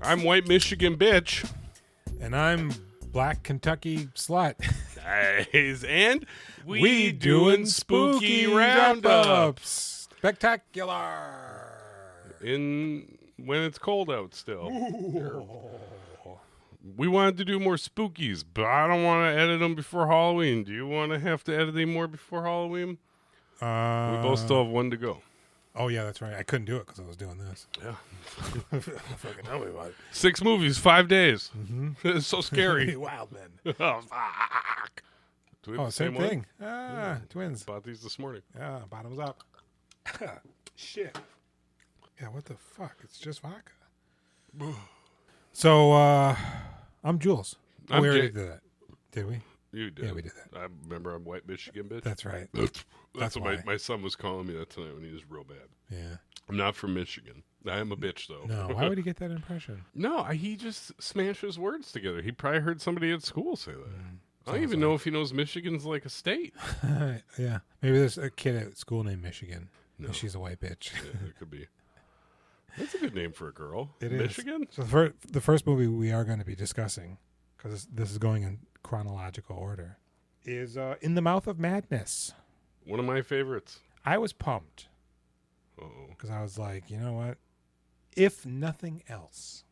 I'm White Michigan Bitch. And I'm Black Kentucky Slut. Guys, and We doing spooky roundups. Spectacular. When it's cold out still. We wanted to do more spookies, but I don't want to edit them before Halloween. Do you want to have to edit any more before Halloween? We both still have one to go. Oh, yeah, that's right. I couldn't do it because I was doing this. Yeah. Fucking tell me about it. 6 movies, 5 days. Mm-hmm. It's so scary. Wild men. Oh, fuck. Do we have the Same one? thing. Twins. Bought these this morning. Yeah, bottoms up. Shit. Yeah, what the fuck? It's just vodka. So, I'm Jules. I'm we already Jay. did that. Did we? You did. Yeah, we did that. I remember I'm White Michigan Bitch. That's right. That's what why. my son was calling me that tonight when he was real bad. Yeah. I'm not from Michigan. I am a bitch, though. No, why would he get that impression? No, he just smashes words together. He probably heard somebody at school say that. I don't Sounds even know if he knows Michigan's like a state. Yeah. Maybe there's a kid at school named Michigan. No. And she's a white bitch. Yeah, it could be. That's a good name for a girl. It is. Michigan? So the first movie we are going to be discussing, because this is going in chronological order, is In the Mouth of Madness. One of my favorites. I was pumped Uh-oh. because I was like, you know what? If nothing else,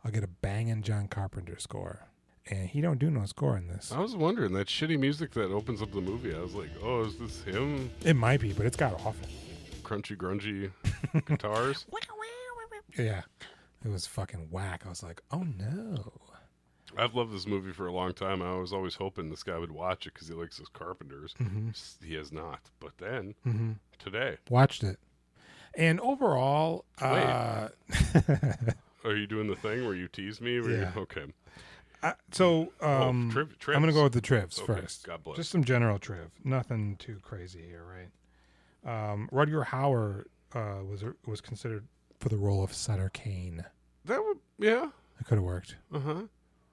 I'll get a banging John Carpenter score. And he don't do no score in this. I was wondering, that shitty music that opens up the movie, I was like, oh, is this him? It might be, but it's got awful. Crunchy, grungy guitars? Yeah. It was fucking whack. I was like, oh no. I've loved this movie for a long time. I was always hoping this guy would watch it because he likes his Carpenters. Mm-hmm. He has not. But then, Mm-hmm. today. Watched it. And overall... Are you doing the thing where you tease me? Yeah. Okay. So, trivs. I'm going to go with the trivs Okay, first. God bless. Just some general triv. Nothing too crazy here, right? Rutger Hauer was considered for the role of Sutter Kane. That would, yeah. It could have worked. Uh-huh.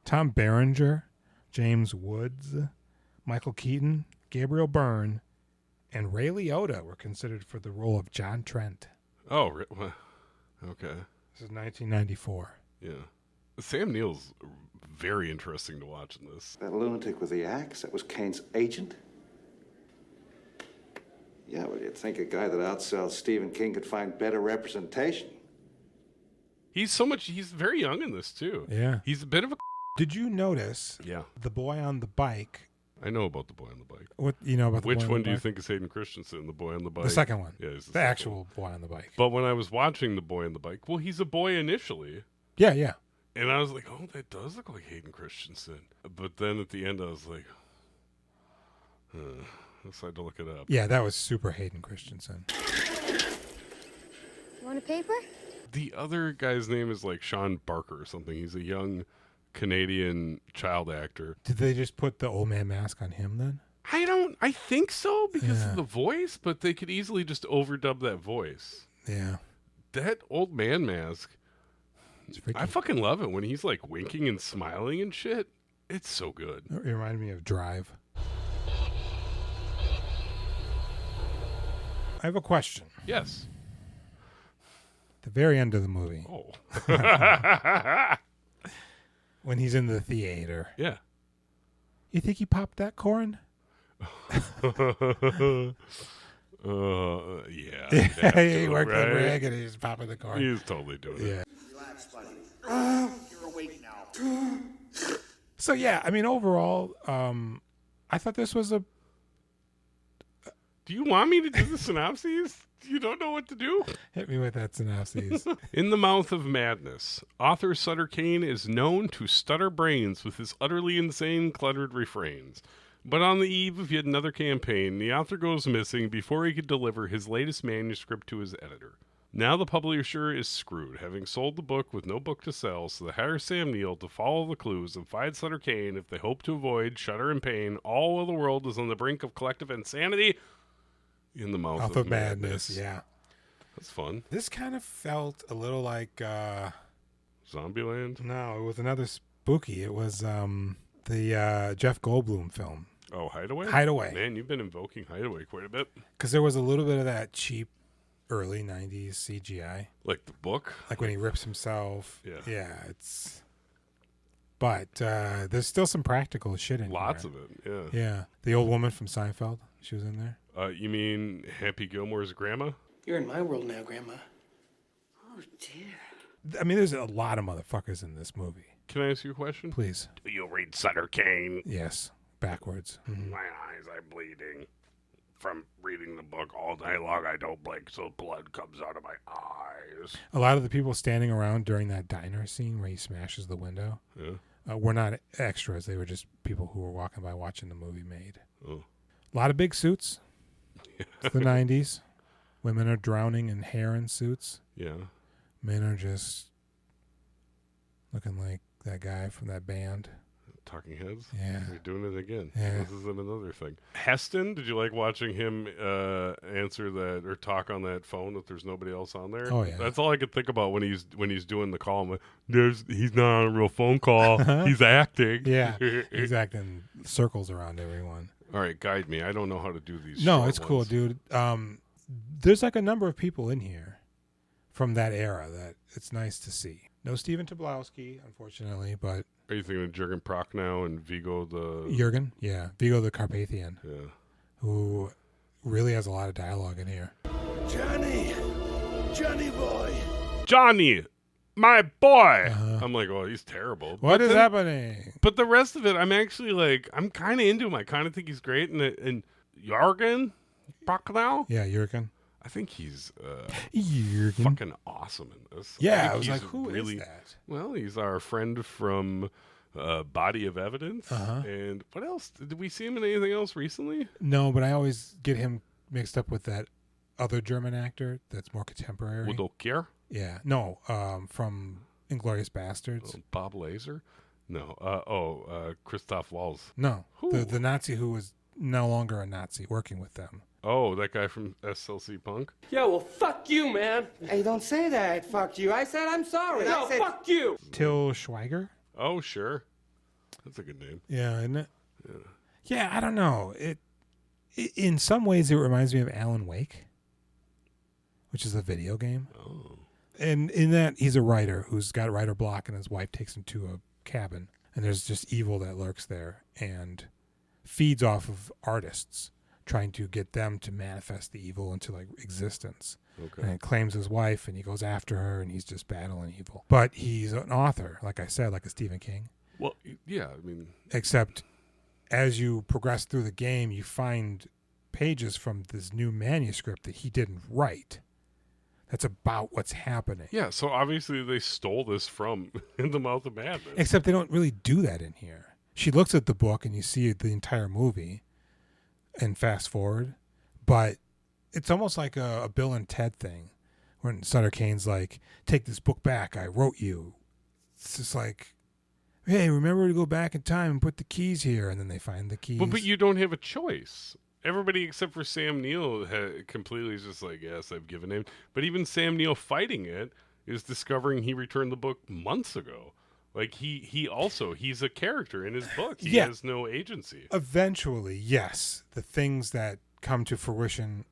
Tom Berenger, James Woods, Michael Keaton, Gabriel Byrne, and Ray Liotta were considered for the role of John Trent. Oh, okay. This is 1994. Yeah. Sam Neill's very interesting to watch in this. That lunatic with the axe, that was Kane's agent? Yeah, well, you'd think a guy that outsells Stephen King could find better representation. He's very young in this, too. Yeah. He's a bit of a... Did you notice Yeah. the boy on the bike? I know about the boy on the bike. What you know about the Which boy on one the do you bike? think is Hayden Christensen, the boy on the bike? The second one. Yeah, he's The second actual boy on the bike. But when I was watching the boy on the bike, well, he's a boy initially. Yeah, yeah. And I was like, oh, that does look like Hayden Christensen. But then at the end, I was like, I decided to look it up. Yeah, that was super Hayden Christensen. You want a paper? The other guy's name is like Sean Barker or something. He's a young Canadian child actor. Did they just put the old man mask on him then? I think so because Yeah. of the voice, but they could easily just overdub that voice. Yeah. That old man mask, It's freaky. I fucking love it when he's like winking and smiling and shit. It's so good. It reminded me of Drive. I have a question. Yes. The very end of the movie, Oh. when he's in the theater, Yeah. you think he popped that corn? Yeah. He worked right? the rig and he's popping the corn. He's totally doing it. Yeah. Relax, buddy. You're awake now. So yeah, I mean, overall, I thought this was a. Do you want me to do the synopses? You don't know what to do? Hit me with that synopsis. In the Mouth of Madness, author Sutter Kane is known to stutter brains with his utterly insane, cluttered refrains. But on the eve of yet another campaign, the author goes missing before he could deliver his latest manuscript to his editor. Now the publisher is screwed, having sold the book with no book to sell, so they hire Sam Neill to follow the clues and find Sutter Kane if they hope to avoid shudder and pain, all while the world is on the brink of collective insanity. In the Mouth of Madness. Yeah. That's fun. This kind of felt a little like Zombieland? no, it was another spooky. It was the Jeff Goldblum film, Oh, Hideaway? Hideaway. Man, you've been invoking Hideaway quite a bit. Because there was a little bit of that cheap early 90s CGI. Like the book? Like when he rips himself. Yeah. Yeah, it's... But there's still some practical shit in Lots here. of it, yeah. Yeah. The old woman from Seinfeld, she was in there. You mean Happy Gilmore's grandma? You're in my world now, Grandma. Oh, dear. I mean, there's a lot of motherfuckers in this movie. Can I ask you a question? Please. Do you read Sutter Kane? Yes. Backwards. Mhm. My eyes are bleeding from reading the book all day long. I don't blink, so blood comes out of my eyes. A lot of the people standing around during that diner scene where he smashes the window were not extras. They were just people who were walking by watching the movie made. Oh. A lot of big suits. It's the 90s. Women are drowning in heron suits. Yeah. Men are just looking like that guy from that band. Talking Heads? Yeah. You're doing it again. Yeah. This isn't another thing. Heston, did you like watching him answer that or talk on that phone if there's nobody else on there? Oh, yeah. That's all I could think about when he's doing the call. I'm like, he's not on a real phone call. He's acting. Yeah. He's acting circles around everyone. All right, guide me. I don't know how to do these. No, short it's cool, ones. dude. There's like a number of people in here from that era that it's nice to see. No Stephen Tobolowsky, unfortunately, but Are you thinking of Jurgen Prochnow and Vigo the... Jurgen, yeah, Vigo the Carpathian, Yeah. who really has a lot of dialogue in here. Johnny boy. Johnny, my boy. Uh-huh. I'm like, oh, he's terrible. What But is then- happening? But the rest of it, I'm actually like, I'm kind of into him. I kind of think he's great. And Jurgen Prochnow, Yeah, Jurgen. I think he's Jurgen. fucking awesome in this. Yeah, think I was he's like, who really, is that? Well, he's our friend from Body of Evidence. Uh-huh. And what else? Did we see him in anything else recently? No, but I always get him mixed up with that other German actor that's more contemporary. Udo Kier? Yeah, no, from Inglourious Bastards. Bob Lazar? No. Christoph Waltz. No, Who? the Nazi who was no longer a Nazi working with them. Oh, that guy from SLC Punk? Yeah, well, fuck you, man. Hey, don't say that. Fuck you. I said I'm sorry. No, I said... fuck you. Till Schweiger. Oh, sure. That's a good name. Yeah, isn't it? Yeah, I don't know. It in some ways it reminds me of Alan Wake, which is a video game. Oh. And in that he's a writer who's got writer block, and his wife takes him to a cabin, and there's just evil that lurks there and feeds off of artists, trying to get them to manifest the evil into like existence. Okay. And it claims his wife, and he goes after her, and he's just battling evil. But he's an author, like I said, like a Stephen King. Well, yeah, I mean, Except as you progress through the game, you find pages from this new manuscript that he didn't write. That's about what's happening. yeah, so obviously they stole this from In the Mouth of Madness. Except they don't really do that in here. She looks at the book, and you see the entire movie and fast forward. But it's almost like a Bill and Ted thing when Sutter Kane's like, take this book back. I wrote you. It's just like, hey, remember to go back in time and put the keys here. And then they find the keys. But you don't have a choice. Everybody except for Sam Neill completely is just like, yes, I've given in. But even Sam Neill fighting it is discovering he returned the book months ago. Like, he's a character in his book. He Yeah. has no agency. Eventually, yes, the things that come to fruition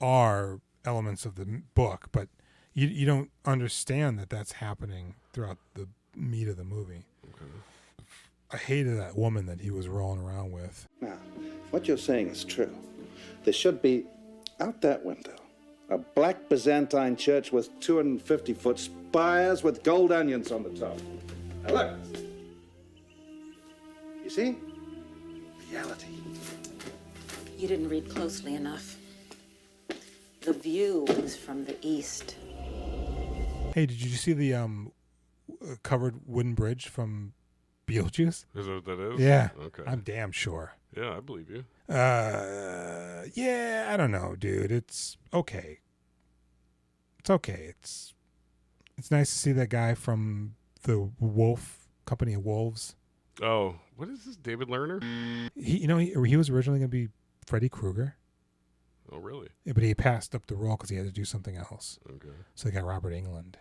are elements of the book, but you don't understand that that's happening throughout the meat of the movie. Okay. I hated that woman that he was rolling around with. Now, what you're saying is true. There should be, out that window, a black Byzantine church with 250-foot spires with gold onions on the top. Now look. You see? Reality. You didn't read closely enough. The view is from the east. Hey, did you see the covered wooden bridge from Beetlejuice? Is that what that is? Yeah. Okay. I'm damn sure. Yeah, I believe you. Yeah, I don't know, dude. It's okay. It's okay. It's nice to see that guy from the Wolf Company of Wolves. Oh, what is this? David Lerner? He was originally going to be Freddy Krueger, Oh, really? but he passed up the role because he had to do something else. Okay. So they got Robert Englund.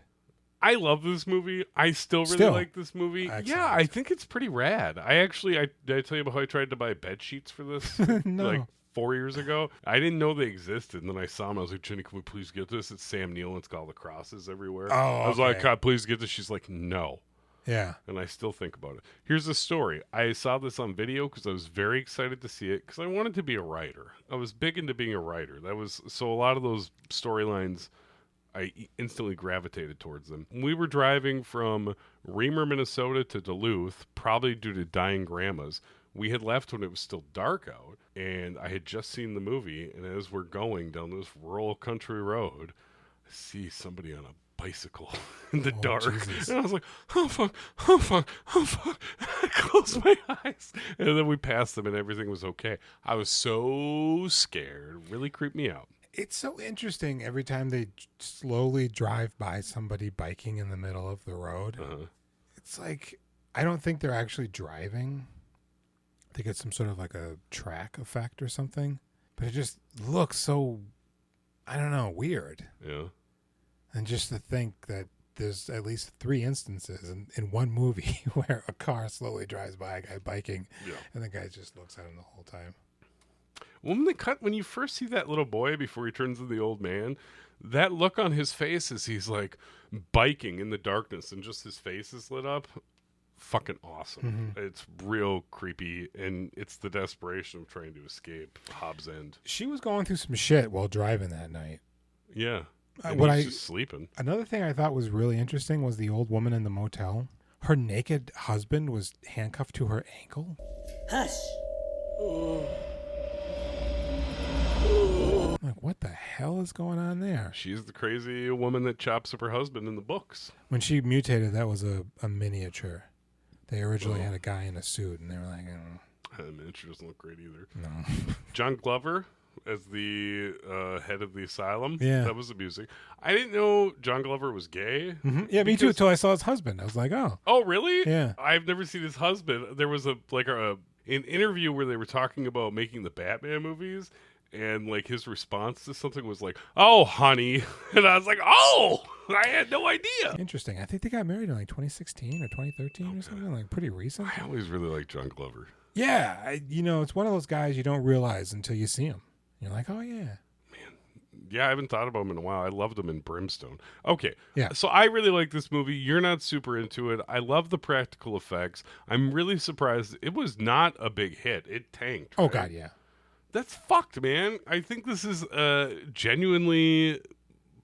I love this movie. I still really Still. like this movie. Excellent. Yeah, I think it's pretty rad. Did I tell you about how I tried to buy bed sheets for this? No. Like 4 years ago. I didn't know they existed, and then I saw them. I was like, Jenny, can we please get this? It's Sam Neill. It's got all the crosses everywhere. Oh, I was like, okay. God, please get this. She's like, no. Yeah. And I still think about it. Here's the story. I saw this on video because I was very excited to see it because I wanted to be a writer. I was big into being a writer. So a lot of those storylines, I instantly gravitated towards them. We were driving from Reamer, Minnesota to Duluth, probably due to dying grandmas. We had left when it was still dark out, and I had just seen the movie, and as we're going down this rural country road, I see somebody on a bicycle in the dark. Jesus. And I was like, oh fuck, oh fuck, oh fuck. I closed my eyes. And then we passed them and everything was okay. I was so scared. It really creeped me out. It's so interesting every time they slowly drive by somebody biking in the middle of the road. It's like, I don't think they're actually driving. I think it's some sort of like a track effect or something. But it just looks so, I don't know, weird. Yeah. And just to think that there's at least 3 instances in one movie where a car slowly drives by a guy biking, and the guy just looks at him the whole time. When you first see that little boy before he turns into the old man, that look on his face as he's like biking in the darkness and just his face is lit up, fucking awesome. It's real creepy, and it's the desperation of trying to escape Hobbs End. She was going through some shit while driving that night. Yeah. And What he's just sleeping. Another thing I thought was really interesting was the old woman in the motel. Her naked husband was handcuffed to her ankle. Hush. I'm like, what the hell is going on there? She's the crazy woman that chops up her husband in the books. When she mutated, that was a miniature. They originally had a guy in a suit, and they were like, The miniature doesn't look great either. no. John Glover as the head of the asylum. Yeah. That was amusing. I didn't know John Glover was gay. Yeah, me too, until I saw his husband. I was like, oh. Oh, really? Yeah. I've never seen his husband. There was an interview where they were talking about making the Batman movies, and like his response to something was like, "Oh, honey," and I was like, "Oh, I had no idea." Interesting. I think they got married in like 2016 or 2013 or something, like pretty recent. I always really liked John Glover. Yeah, it's one of those guys you don't realize until you see him. You're like, oh, yeah. Yeah, I haven't thought about him in a while. I loved him in Brimstone. Okay. Yeah. So I really like this movie. You're not super into it. I love the practical effects. I'm really surprised. It was not a big hit. It tanked. Oh, right? God, yeah. That's fucked, man. I think this is a genuinely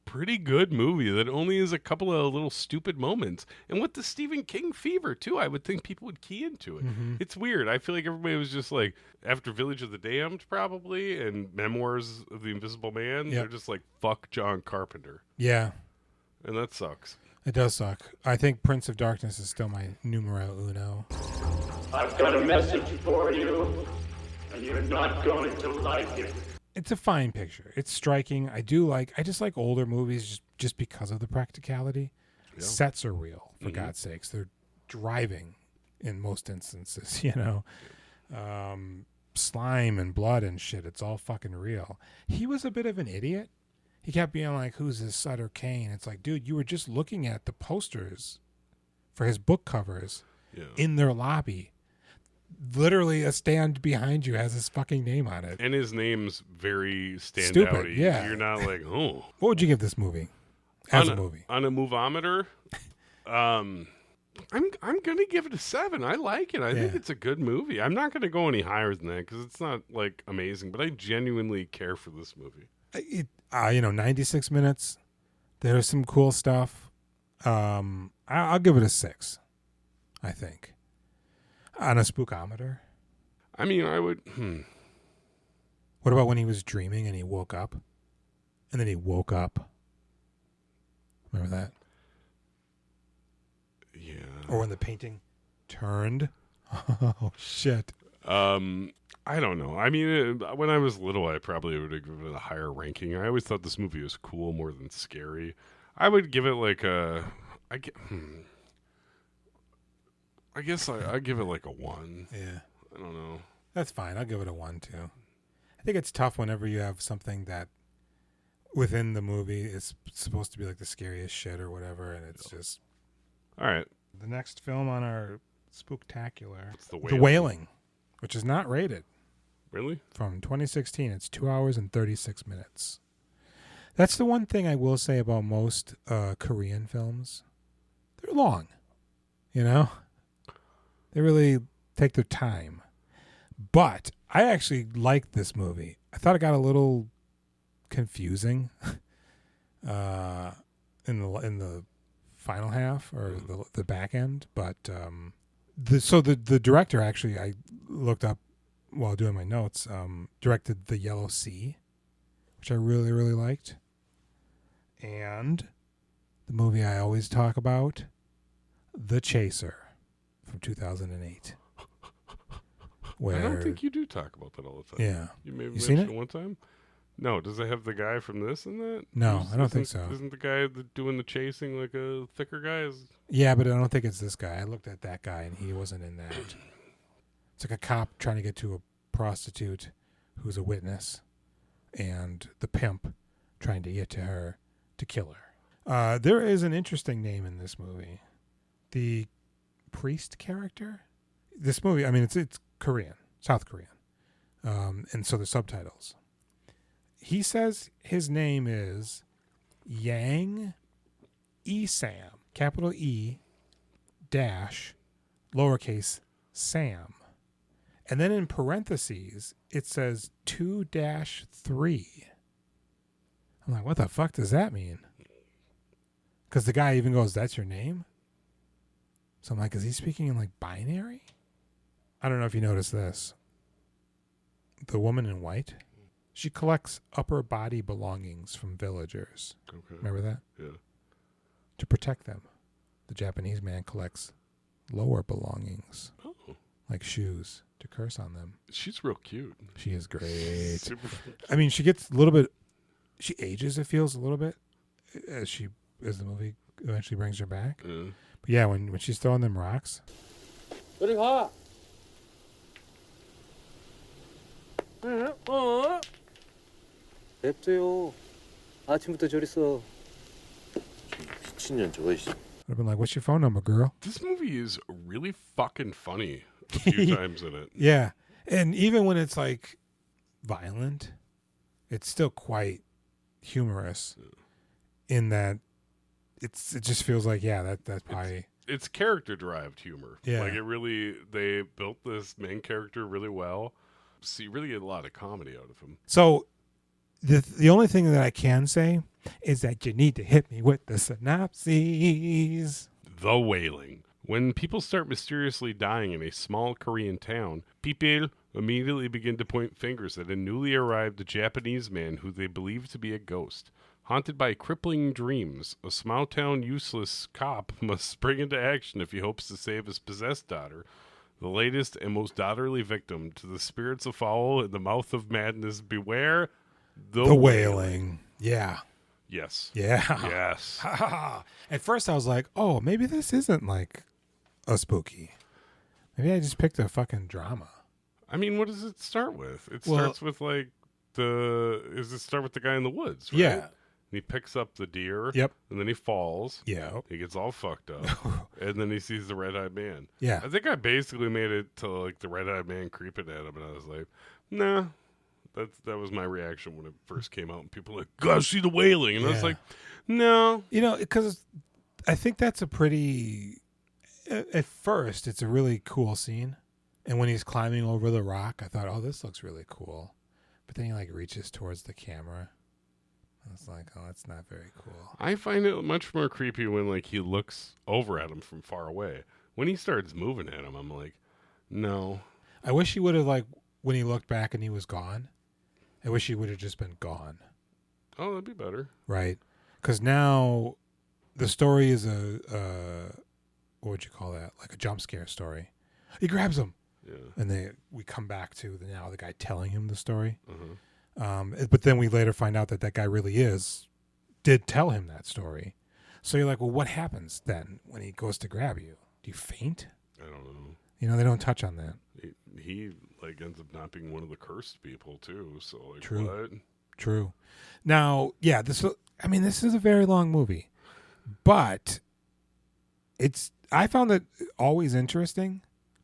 pretty good movie that only has a couple of little stupid moments. And with the Stephen King fever, too, I would think people would key into it. It's weird. I feel like everybody was just like, after Village of the Damned, probably, and Memoirs of the Invisible Man, they're just like, fuck John Carpenter. Yeah, And that sucks. it does suck. I think Prince of Darkness is still my numero uno. I've got a message for you, and you're not going to like it. It's a fine picture. It's striking. I just like older movies just because of the practicality. Yeah. Sets are real, for God's sakes. They're driving in most instances, slime and blood and shit. It's all fucking real. He was a bit of an idiot. He kept being like, who's this Sutter Kane? It's like, dude, you were just looking at the posters for his book covers in their lobby. Literally a stand behind you has his fucking name on it. And his name's very Stupid, standouty. yeah. You're not like, oh. What would you give this movie? As a movie. On a movometer, I'm gonna give it a 7. I like it. I think it's a good movie. I'm not gonna go any higher than that because it's not like amazing, but I genuinely care for this movie. 96 minutes. There's some cool stuff. I'll give it a 6, I think. On a spookometer. I mean, I would. What about when he was dreaming and he woke up? And then he woke up. Remember that? Yeah. Or when the painting turned? Oh, shit. I don't know. I mean, when I was little, I probably would have given it a higher ranking. I always thought this movie was cool more than scary. I would give it like a. I guess I'd give it like a 1. Yeah. I don't know. That's fine. I'll give it a 1, too. I think it's tough whenever you have something that within the movie is supposed to be like the scariest shit or whatever, and it's just... All right. The next film on our spooktacular... It's The Wailing, which is not rated. Really? From 2016. It's 2 hours and 36 minutes. That's the one thing I will say about most Korean films. They're long. You know? They really take their time. But I actually liked this movie. I thought it got a little confusing in the final half or the back end. But the director, actually, I looked up while doing my notes, directed The Yellow Sea, which I really, really liked. And the movie I always talk about, The Chaser, from 2008. Where, I don't think you do talk about that all the time. Yeah. You maybe You seen mentioned it? it one time? No. Does it have the guy from this and that? No, I don't think so. Isn't the guy doing the chasing like a thicker guy? Yeah, but I don't think it's this guy. I looked at that guy, and he wasn't in that. It's like a cop trying to get to a prostitute who's a witness, and the pimp trying to get to her to kill her. There is an interesting name in this movie. The priest character? This movie, I mean, it's Korean, South Korean. And so the subtitles. He says his name is Yang Sam, capital E dash lowercase Sam. And then in parentheses, it says 2-3. I'm like, what the fuck does that mean? Because the guy even goes, that's your name? So I'm like, is he speaking in like binary? I don't know if you noticed this. The woman in white, she collects upper body belongings from villagers. Okay. Remember that? Yeah. To protect them. The Japanese man collects lower belongings, like shoes, to curse on them. She's real cute. She is great. Super I mean, she gets a little bit, she ages, it feels, a little bit as the movie eventually brings her back. Yeah. But yeah, when she's throwing them rocks. 이리 가. 냅둬요. 아침부터 저리 써. 미친년 저거 씨. I've been like, what's your phone number, girl? This movie is really fucking funny a few times in it. Yeah. And even when it's like violent, it's still quite humorous in that it just feels like, yeah, that's probably... It's character-derived humor. Yeah. Like, they built this main character really well. So you really get a lot of comedy out of him. So the only thing that I can say is that you need to hit me with the synopses. The Wailing. When people start mysteriously dying in a small Korean town, people immediately begin to point fingers at a newly arrived Japanese man who they believe to be a ghost. Haunted by crippling dreams, a small-town useless cop must spring into action if he hopes to save his possessed daughter, the latest and most daughterly victim to the spirits of foul in the mouth of madness. Beware the Wailing. Yeah. Yes. Yeah. Yes. At first I was like, oh, maybe this isn't like a spooky. Maybe I just picked a fucking drama. I mean, what does it start with? It Well- starts with like does it start with the guy in the woods, right? Yeah. And he picks up the deer. Yep. And then he falls. Yeah. He gets all fucked up. And then he sees the red-eyed man. Yeah. I think I basically made it to like the red-eyed man creeping at him, and I was like, nah. That was my reaction when it first came out, and people were like, gotta see the Wailing. And I was Yeah. like, no. You know, because I think that's a pretty... At first, it's a really cool scene. And when he's climbing over the rock, I thought, oh, this looks really cool. But then he like reaches towards the camera. I was like, oh, that's not very cool. I find it much more creepy when like he looks over at him from far away. When he starts moving at him, I'm like, no. I wish he would have, like, when he looked back and he was gone, I wish he would have just been gone. Oh, that'd be better. Right? Because now the story is what would you call that? Like a jump scare story. He grabs him. Yeah. And we come back to the guy telling him the story. Uh-huh. But then we later find out that guy really did tell him that story. So you're like, well, what happens then when he goes to grab you? Do you faint? I don't know. You know, they don't touch on that. He like ends up not being one of the cursed people too. So like, True. what? True. Now, yeah, this is a very long movie, but I found it always interesting,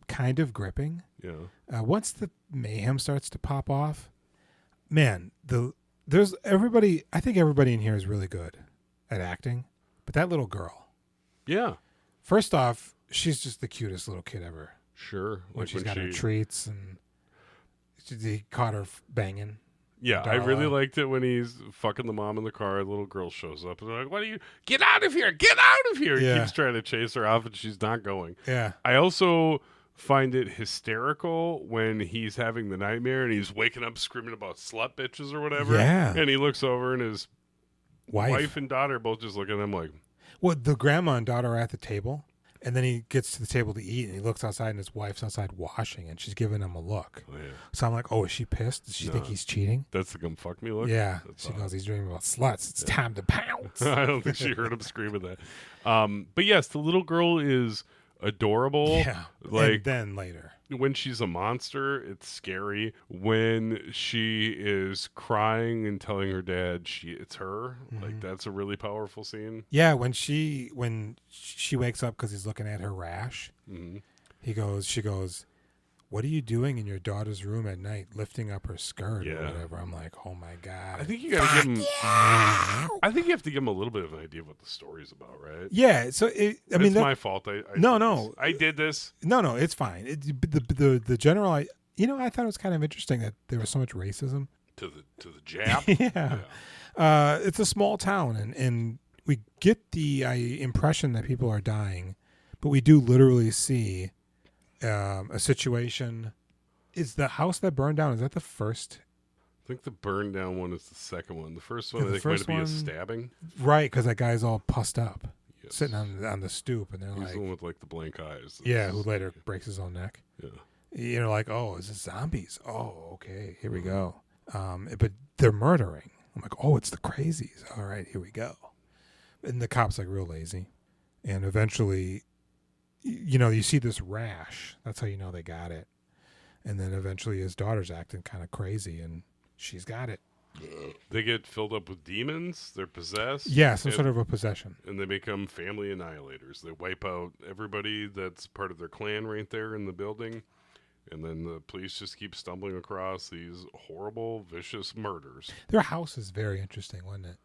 kind of gripping, Yeah. Once the mayhem starts to pop off, man, there's everybody. I think everybody in here is really good at acting, but that little girl. Yeah. First off, she's just the cutest little kid ever. Sure. When she's got her treats and he caught her banging. Yeah, I really liked it when he's fucking the mom in the car. A little girl shows up and they're like, "What are you? Get out of here! Get out of here!" Yeah. He keeps trying to chase her off, and she's not going. Yeah. I also find it hysterical when he's having the nightmare and he's waking up screaming about slut bitches or whatever. Yeah. And he looks over and his Wife. wife and daughter both just look at him like, Well, the grandma and daughter are at the table, and then he gets to the table to eat, and he looks outside, and his wife's outside washing, and she's giving him a look. "Oh yeah, So I'm like, oh, is she pissed? Does she think he's cheating? that's the come fuck me look." Yeah. That's She awesome. goes, he's dreaming about sluts. It's time to pounce. I don't think she heard him screaming that. But yes, the little girl is adorable. Yeah. Like and then later. when she's a monster, it's scary. When she is crying and telling her dad it's her, like that's a really powerful scene. Yeah, when she wakes up because he's looking at her rash, she goes, "What are you doing in your daughter's room at night, lifting up her skirt or Yeah. whatever?" I'm like, oh my god. I think you gotta give him. I think you have to give him a little bit of an idea of what the story's about, right? Yeah, so I mean, it's my fault. I did this. no, it's fine. The general, I thought it was kind of interesting that there was so much racism. To the Jap. Yeah. It's a small town, and we get the impression that people are dying, but we do literally see a situation. Is the house that burned down, is that the first? I think the burn down one is the second one. The first one Yeah, I the think might first be a one- stabbing. Right, because that guy's all pussed up, Yes. sitting on the stoop, and they're He's the one like, with like the blank eyes. yeah, who later breaks his own neck. Yeah. Like, oh, is this zombies? Oh, okay, here we go. But they're murdering. I'm like, oh, it's the crazies. All right, here we go. And the cop's like real lazy, and eventually, you see this rash. That's how you know they got it. And then eventually, his daughter's acting kind of crazy, and she's got it. They get filled up with demons. They're possessed. Yeah, some sort of a possession. And they become family annihilators. They wipe out everybody that's part of their clan right there in the building. And then the police just keep stumbling across these horrible, vicious murders. Their house is very interesting, wasn't it?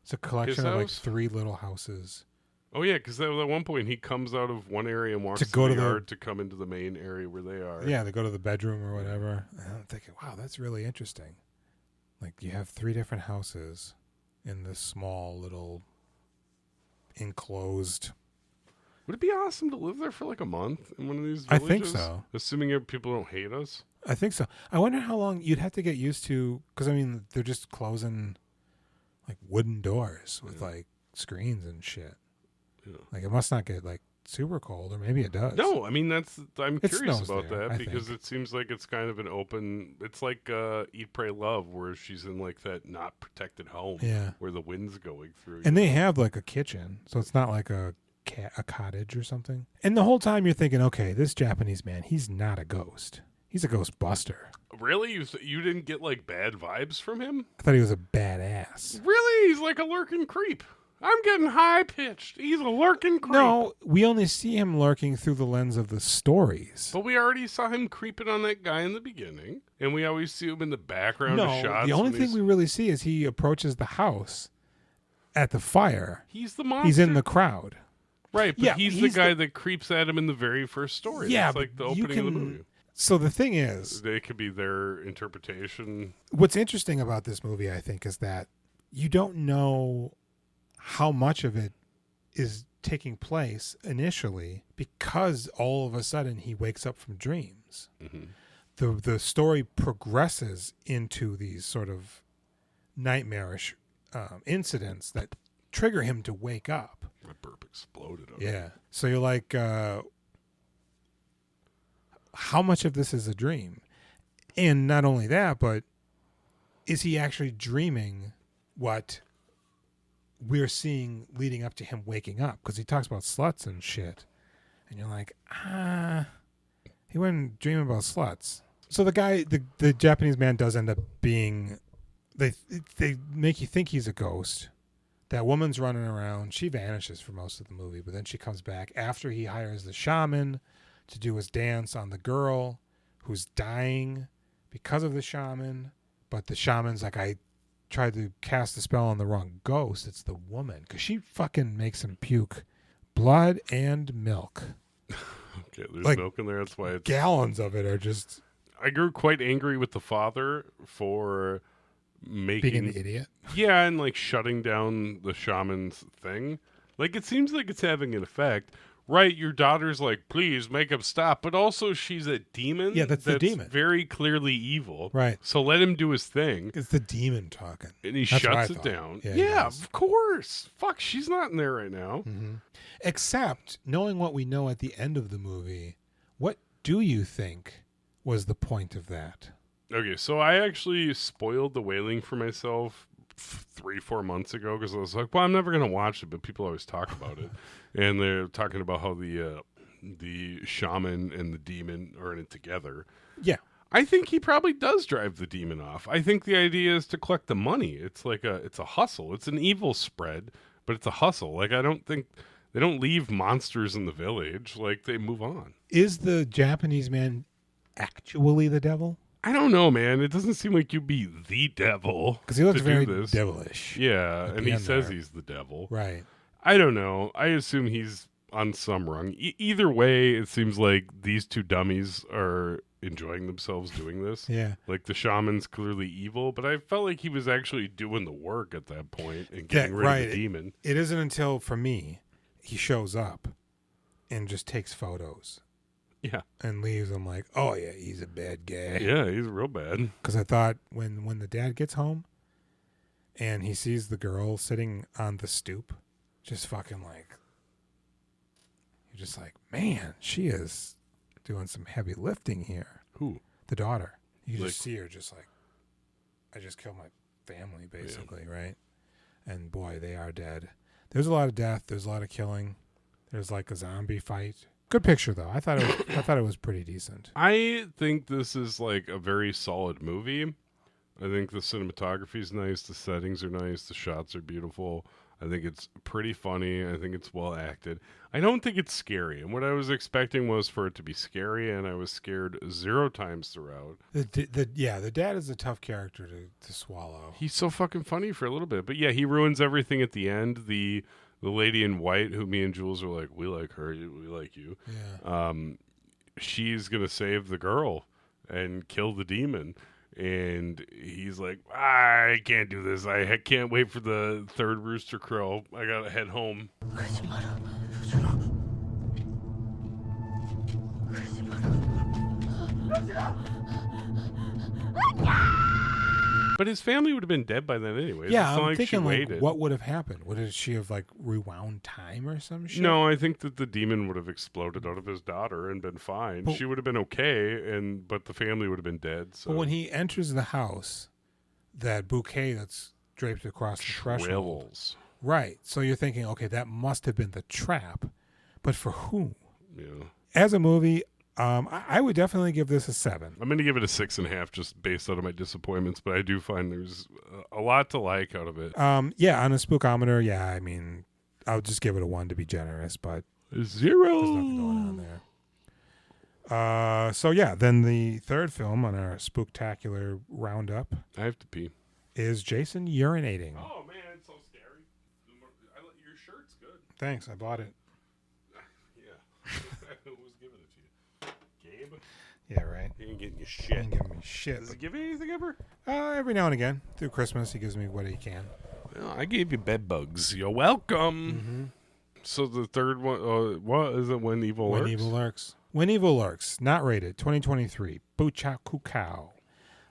It's a collection of like house? 3 little houses. Oh, yeah, because at one point he comes out of one area and walks To to go the to the- yard to come into the main area where they are. Yeah, they go to the bedroom or whatever. And I'm thinking, wow, that's really interesting. Like, you have 3 different houses in this small little enclosed. Would it be awesome to live there for like a month in one of these I villages? think so. Assuming people don't hate us. I think so. I wonder how long you'd have to get used to, because, I mean, they're just closing, like, wooden doors with, like, screens and shit. Yeah. Like, it must not get, like, super cold, or maybe it does. No, I mean, I'm It curious snows about there, that I because think. it seems like it's kind of an open, it's like Eat, Pray, Love, where she's in like that not protected home Yeah. where the wind's going through. And they have, like, a kitchen, so it's not like a cottage or something. And the whole time you're thinking, okay, this Japanese man, he's not a ghost. He's a ghost buster. Really? You didn't get like bad vibes from him? I thought he was a badass. Really? He's like a lurking creep. I'm getting high pitched. He's a lurking creep. No, we only see him lurking through the lens of the stories. But we already saw him creeping on that guy in the beginning, and we always see him in the background of No, shots. the only when thing he's- we really see is he approaches the house at the fire. He's the monster. He's in the crowd. Right, but Yeah, he's the he's guy the- that creeps at him in the very first story. Yeah, That's like the but you opening of the can- movie. So the thing is, They could be their interpretation. what's interesting about this movie, I think, is that you don't know how much of it is taking place initially because all of a sudden he wakes up from dreams. Mm-hmm. The story progresses into these sort of nightmarish incidents that trigger him to wake up. My burp exploded. Yeah. So you're like, how much of this is a dream? And not only that, but is he actually dreaming what we're seeing leading up to him waking up? Because he talks about sluts and shit. And you're like, he wouldn't dream about sluts. So the guy, the Japanese man does end up being, they make you think he's a ghost. That woman's running around. She vanishes for most of the movie, but then she comes back after he hires the shaman to do his dance on the girl who's dying because of the shaman. But the shaman's like, I tried to cast a spell on the wrong ghost. It's the woman. Because she fucking makes him puke blood and milk. Okay, there's Like, milk in there. That's why it's... Gallons of it are just I grew quite angry with the father for making... being an idiot. Yeah, and like shutting down the shaman's thing. Like, it seems like it's having an effect. Right, your daughter's like, please make him stop. But also, she's a demon. Yeah, that's the demon. Very clearly evil. Right. So let him do his thing. It's the demon talking. And he That's what I shuts it thought. down. Yeah, he Yeah, does. of course. Fuck, she's not in there right now. Mm-hmm. Except, knowing what we know at the end of the movie, what do you think was the point of that? Okay, so I actually spoiled the Wailing for myself 3-4 months ago because I was like, well, I'm never going to watch it, but people always talk about it. And they're talking about how the shaman and the demon are in it together. Yeah. I think he probably does drive the demon off. I think the idea is to collect the money. It's like it's a hustle. It's an evil spread, but it's a hustle. Like, I don't think they don't leave monsters in the village. Like, they move on. Is the Japanese man actually the devil? I don't know, man. It doesn't seem like you'd be the devil. Because he looks to very do this. devilish. Yeah, at and the he end says there. he's the devil. Right. I don't know. I assume he's on some rung. Either way, it seems like these two dummies are enjoying themselves doing this. Yeah. Like, the shaman's clearly evil, but I felt like he was actually doing the work at that point and getting rid of the demon. It isn't until, for me, he shows up and just takes photos. Yeah. And leaves. I'm like, oh, yeah, he's a bad guy. Yeah, he's real bad. Because I thought when the dad gets home and he sees the girl sitting on the stoop, just fucking like, you're just like, man, she is doing some heavy lifting here. Who? The daughter. You Like- just see her just like, I just killed my family, basically, right? And boy, they are dead. There's a lot of death. There's a lot of killing. There's like a zombie fight. Good picture though. I thought it was pretty decent. I think this is like a very solid movie. I think the cinematography is nice. The settings are nice. The shots are beautiful. I think it's pretty funny. I think it's well acted. I don't think it's scary. And what I was expecting was for it to be scary, and I was scared 0 times throughout. The dad is a tough character to swallow. He's so fucking funny for a little bit. But yeah, he ruins everything at the end. The lady in white, who me and Jules are like, we like her, we like you. Yeah. She's going to save the girl and kill the demon. And he's like, I can't do this. I can't wait for the third rooster crow. I got to head home. But his family would have been dead by then anyway. Yeah, it's not I'm like thinking she like, waited. what would have happened? Would she have like rewound time or some shit? No, I think that the demon would have exploded out of his daughter and been fine. But- She would have been okay, but the family would have been dead. So. But when he enters the house, that bouquet that's draped across the threshold. Travels. Right. So you're thinking, okay, that must have been the trap. But for who? Yeah. As a movie, I would definitely give this a 7. I'm going to give it a 6.5 just based out of my disappointments, but I do find there's a lot to like out of it. Yeah, on a spookometer, yeah, I mean, I'll just give it a 1 to be generous, but 0. there's nothing going on there. So yeah, then the third film on our spooktacular roundup I have to pee. is Jason urinating. Oh, man, it's so scary. Your shirt's good. Thanks, I bought it. Yeah. Who was giving it to you? Gabe? Yeah, right. He ain't getting you He shit. ain't giving me shit. Does he give you anything ever? Every now and again, through Christmas, he gives me what he can. Well, I gave you bed bugs. You're welcome. So the third one, what is it? When Evil Lurks? When Evil Lurks. When Evil Lurks, not rated, 2023. Bucha Kukau.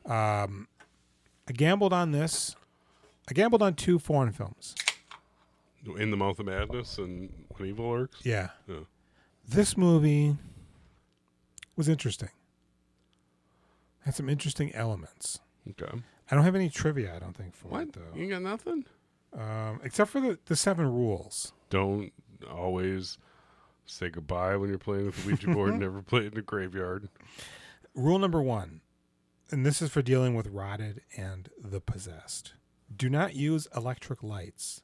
I gambled on this. I gambled on 2 foreign films. In the Mouth of Madness and When Evil Lurks? Yeah. Yeah. This movie was interesting. Had some interesting elements. Okay. I don't have any trivia, I don't think, for What? it, though. You ain't got nothing? Except for the 7 rules. Don't always say goodbye when you're playing with the Ouija board. Never play it in a graveyard. Rule number 1, and this is for dealing with rotted and the possessed. Do not use electric lights.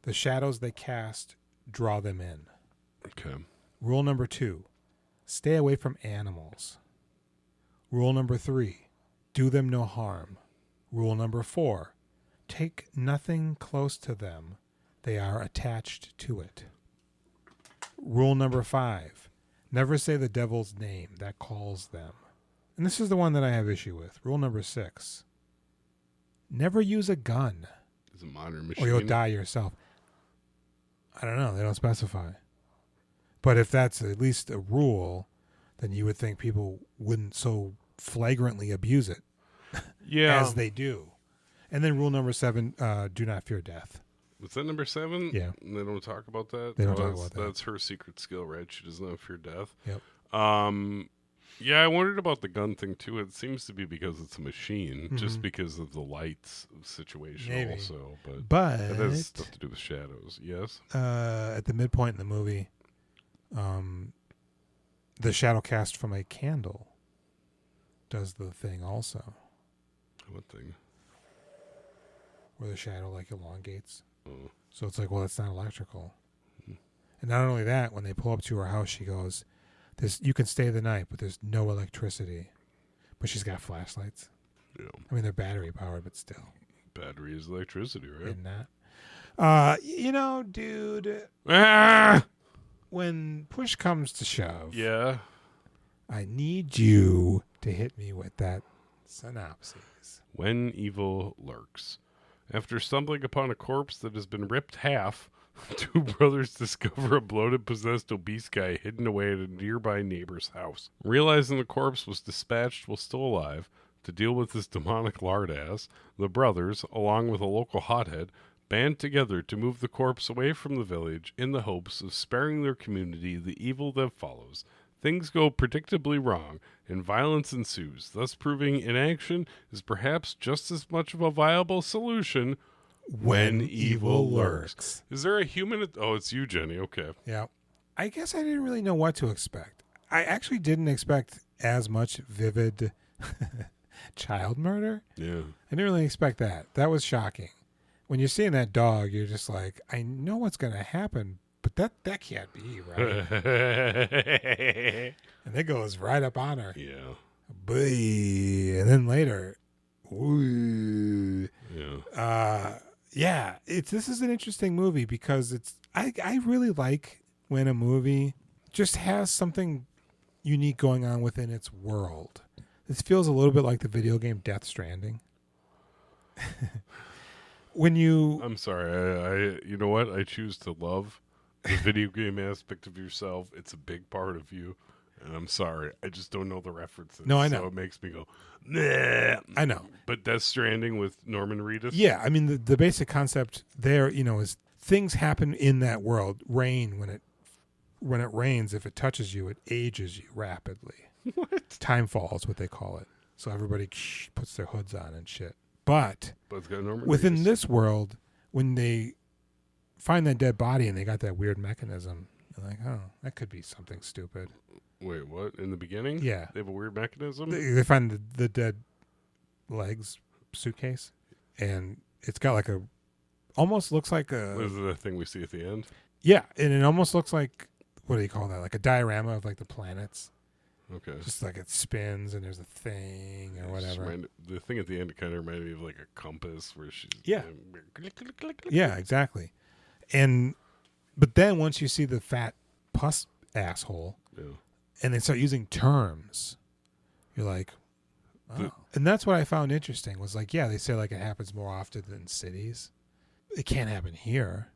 The shadows they cast draw them in. Okay. Rule number 2, stay away from animals. Rule number 3, do them no harm. Rule number 4, take nothing close to them. They are attached to it. Rule number 5, never say the devil's name. That calls them. And this is the one that I have issue with. Rule number 6, never use a gun. It's a modern machine. Or you'll die yourself. I don't know. They don't specify. But if that's at least a rule, then you would think people wouldn't so flagrantly abuse it Yeah. as they do. And then rule number 7, do not fear death. Was that number 7? Yeah. And they don't talk about that? They don't talk that's- about that. That's her secret skill, right? She does not fear death. Yep. Yeah, I wondered about the gun thing, too. It seems to be because it's a machine, just Mhm. because of the lights situation Maybe. also. But But that has stuff to do with shadows. Yes? at the midpoint in the movie, the shadow cast from a candle does the thing also, What thing? where the shadow like elongates. Oh. So it's like, well, it's not electrical. And not only that, when they pull up to her house, she goes, "This you can stay the night, but there's no electricity." But she's got flashlights. Yeah. I mean, they're battery powered, but still. Battery is electricity, right? And not. Dude, Ah! when push comes to shove, Yeah. I need you to hit me with that synopsis. When evil lurks. After stumbling upon a corpse that has been ripped half, two brothers discover a bloated, possessed, obese guy hidden away at a nearby neighbor's house. Realizing the corpse was dispatched while still alive to deal with this demonic lard ass, the brothers, along with a local hothead, band together to move the corpse away from the village in the hopes of sparing their community the evil that follows. Things go predictably wrong, and violence ensues, thus proving inaction is perhaps just as much of a viable solution when evil lurks. Is there a human? Oh, it's you, Jenny. Okay. Yeah. I guess I didn't really know what to expect. I actually didn't expect as much vivid child murder. Yeah. I didn't really expect that. That was shocking. When you're seeing that dog, you're just like, I know what's going to happen, but that can't be, right? And it goes right up on her. Yeah. Boy. And then later, ooh. Yeah. This is an interesting movie because I really like when a movie just has something unique going on within its world. This feels a little bit like the video game Death Stranding. I'm sorry. I you know what? I choose to love the video game aspect of yourself. It's a big part of you. And I'm sorry. I just don't know the references. No, I know. So it makes me go, nah. I know. But Death Stranding with Norman Reedus? Yeah, I mean the basic concept there, is things happen in that world. Rain, when it rains, if it touches you, it ages you rapidly. What? Time falls, what they call it. So everybody puts their hoods on and shit. But it's got Norman within Reedus. this world, when they find that dead body and they got that weird mechanism, they're like, oh, that could be something stupid. Wait, what? In the beginning? Yeah. They have a weird mechanism? They find the dead legs suitcase, and it's got like almost looks like Is it the thing we see at the end? yeah, and it almost looks like, what do you call that? Like a diorama of like the planets. Okay. Just like it spins and there's a thing or whatever. The thing at the end kind of reminded me of like a compass where she's... Yeah. Click, click, click, click. Yeah, exactly. But then once you see the fat pus asshole, Yeah. and they start using terms, you're like, oh. And that's what I found interesting was like, yeah, they say like it happens more often than cities. It can't happen here.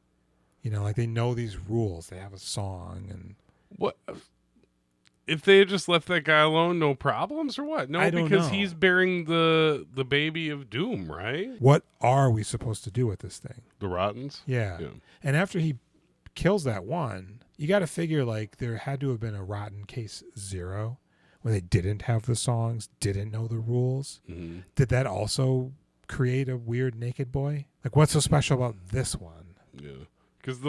Like they know these rules. They have a song and What? If they had just left that guy alone, no problems or what? No, I don't because know. he's bearing the baby of doom, right? what are we supposed to do with this thing? The Rottens? Yeah. Yeah. And after he kills that one, you got to figure like there had to have been a rotten case 0 where they didn't have the songs, didn't know the rules. Mm-hmm. Did that also create a weird naked boy? Like what's so special about this one? Yeah. Because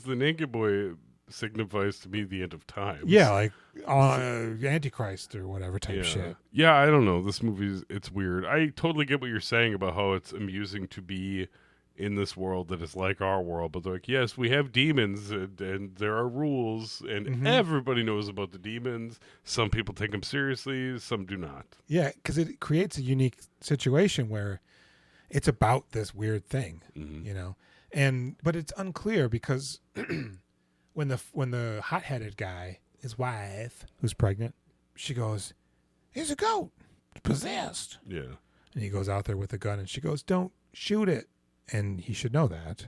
the naked boy signifies to me the end of time. Yeah, like Antichrist or whatever type shit. Yeah, I don't know. This movie it's weird. I totally get what you're saying about how it's amusing to be in this world that is like our world. But they're like, yes, we have demons, and there are rules, and everybody knows about the demons. Some people take them seriously, some do not. Yeah, because it creates a unique situation where it's about this weird thing, you know, but it's unclear because when the hot-headed guy, his wife, who's pregnant, she goes, "He's a goat, possessed." Yeah. And he goes out there with a gun, and she goes, "Don't shoot it." And he should know that.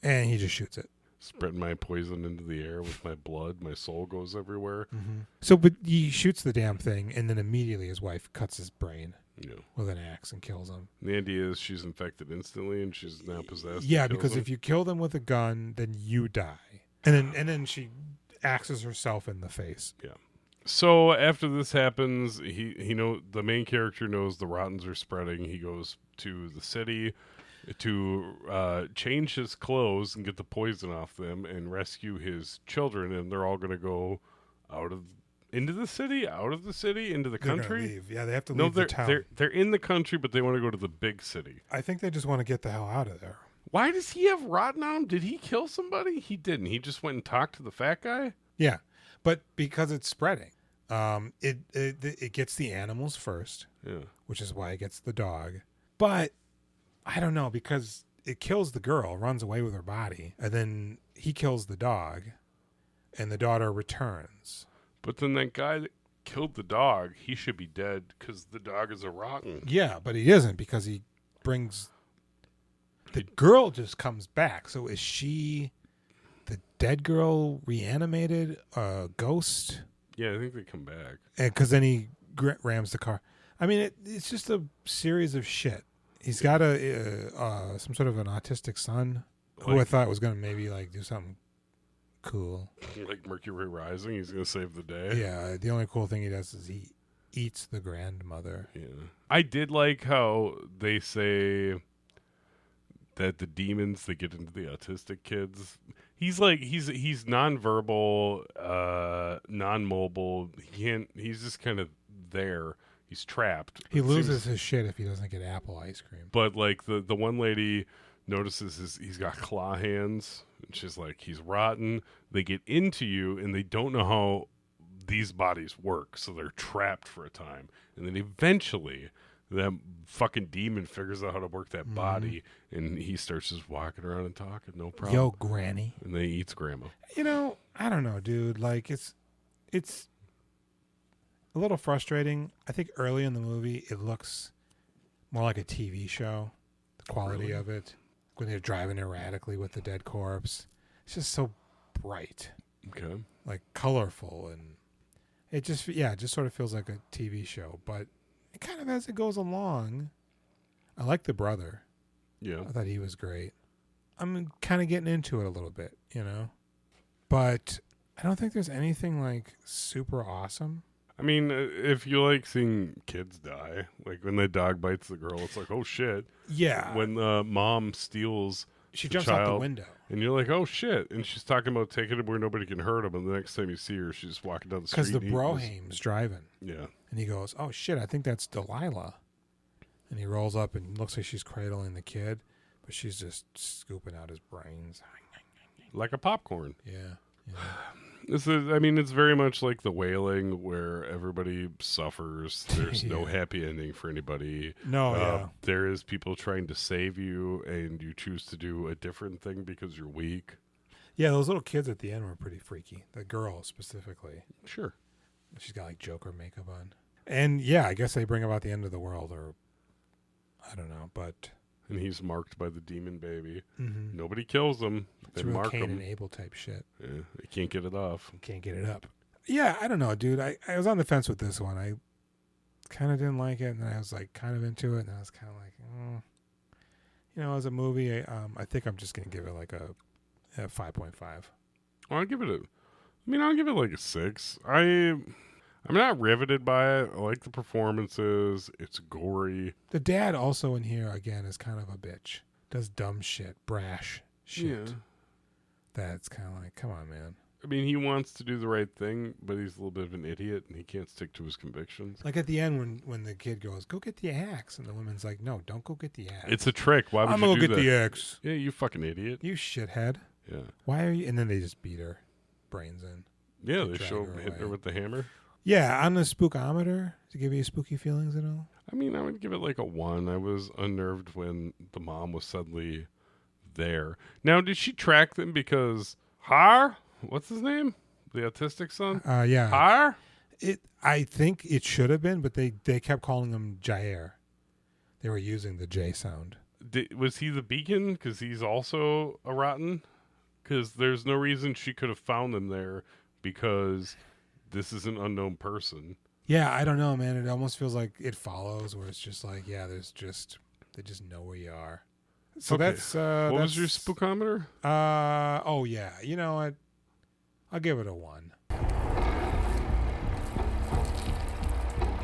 And he just shoots it. Spreading my poison into the air with my blood. My soul goes everywhere. So, but he shoots the damn thing, and then immediately his wife cuts his brain with an axe and kills him. The idea is she's infected instantly, and she's now possessed. Yeah, because if you kill them with a gun, then you die. And then she axes herself in the face. Yeah. So after this happens, the main character knows the Rottens are spreading. He goes to the city to change his clothes and get the poison off them and rescue his children, and they're all going to go into the city, into the They're gonna country. leave. Yeah, they have to leave the town. They're in the country, but they want to go to the big city. I think they just want to get the hell out of there. Why does he have rotten on him? Did he kill somebody? He didn't. He just went and talked to the fat guy? Yeah, but because it's spreading, it gets the animals first, which is why it gets the dog. But I don't know, because it kills the girl, runs away with her body, and then he kills the dog, and the daughter returns. But then that guy that killed the dog, he should be dead because the dog is a rotten. Yeah, but he isn't, because he brings... The girl just comes back. So is she the dead girl reanimated, a ghost? Yeah, I think they come back. Because then he rams the car. I mean, it's just a series of shit. He's got some sort of an autistic son who I thought was going to maybe like do something cool. Like Mercury Rising, he's going to save the day. Yeah, the only cool thing he does is he eats the grandmother. Yeah. I did like how they say that the demons that get into the autistic kids, he's nonverbal, non-mobile. He's just kind of there. He's trapped. He loses his shit if he doesn't get apple ice cream. But like the one lady notices he's got claw hands, and she's like, he's rotten. They get into you, and they don't know how these bodies work, so they're trapped for a time, and then eventually that fucking demon figures out how to work that body, and he starts just walking around and talking, no problem. Yo, granny. And then he eats grandma. You know, I don't know, dude. Like, it's a little frustrating. I think early in the movie, it looks more like a TV show. The quality of it, when they're driving erratically with the dead corpse, it's just so bright, Okay. like colorful, and it just sort of feels like a TV show. But it kind of, as it goes along, I like the brother. Yeah. I thought he was great. I'm kind of getting into it a little bit, you know, but I don't think there's anything like super awesome. I mean, if you like seeing kids die, like when the dog bites the girl, it's like, oh shit. Yeah. When the mom steals She the jumps child, out the window. and you're like, oh shit. And she's talking about taking it where nobody can hurt him. And the next time you see her, she's just walking down the street. Because the Brohaim's driving. Yeah. And he goes, oh shit, I think that's Delilah. And he rolls up and looks like she's cradling the kid, but she's just scooping out his brains. Like a popcorn. Yeah. This is, I mean, it's very much like the Wailing, where everybody suffers. There's no happy ending for anybody. No, There is people trying to save you, and you choose to do a different thing because you're weak. Yeah, those little kids at the end were pretty freaky. The girl specifically. Sure. She's got like Joker makeup on. And yeah, I guess they bring about the end of the world, or I don't know, but... And he's marked by the demon baby. Mm-hmm. Nobody kills him. It's They real mark Cain him. and Abel type shit. Yeah, they can't get it off. Can't get it up. Yeah, I don't know, dude. I was on the fence with this one. I kind of didn't like it, and then I was like kind of into it, and I was kind of like, you know, as a movie, I think I'm just gonna give it like a 5.5. Well, I'll give it like a 6. I'm not riveted by it. I like the performances. It's gory. The dad also in here again is kind of a bitch. Does dumb shit, brash shit. Yeah. That's kind of like, come on, man. I mean, he wants to do the right thing, but he's a little bit of an idiot, and he can't stick to his convictions. Like at the end when the kid goes, go get the axe. And the woman's like, no, don't go get the axe. It's a trick. Why would I'm you going to do go that? get the axe. Yeah, you fucking idiot. You shithead. Yeah. Why are you? And then they just beat her brains in. Yeah, They they drag show her hitting her away. with the hammer. Yeah, on the spookometer to give you spooky feelings and all. I mean, I would give it like a 1. I was unnerved when the mom was suddenly there. Now, did she track them because what's his name? The autistic son? Yeah. I think it should have been, but they kept calling him Jair. They were using the J sound. Was he the beacon? Because he's also a rotten? Because there's no reason she could have found them there because this is an unknown person. Yeah, I don't know, man. It almost feels like It Follows, where it's just like, yeah, they just know where you are. So Okay. that's What was your spookometer? Oh yeah, you know what? I'll give it a 1.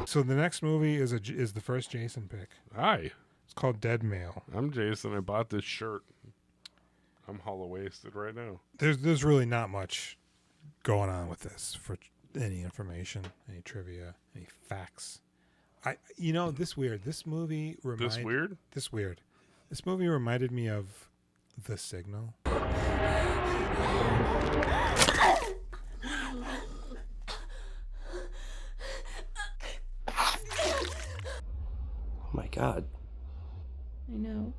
So the next movie is the first Jason pick. Hi, It's called Dead Male. I'm Jason. I bought this shirt. I'm hollow waisted right now. There's really not much going on with this for any information, any trivia, any facts. This movie This movie reminded me of The Signal. Oh my God. I know.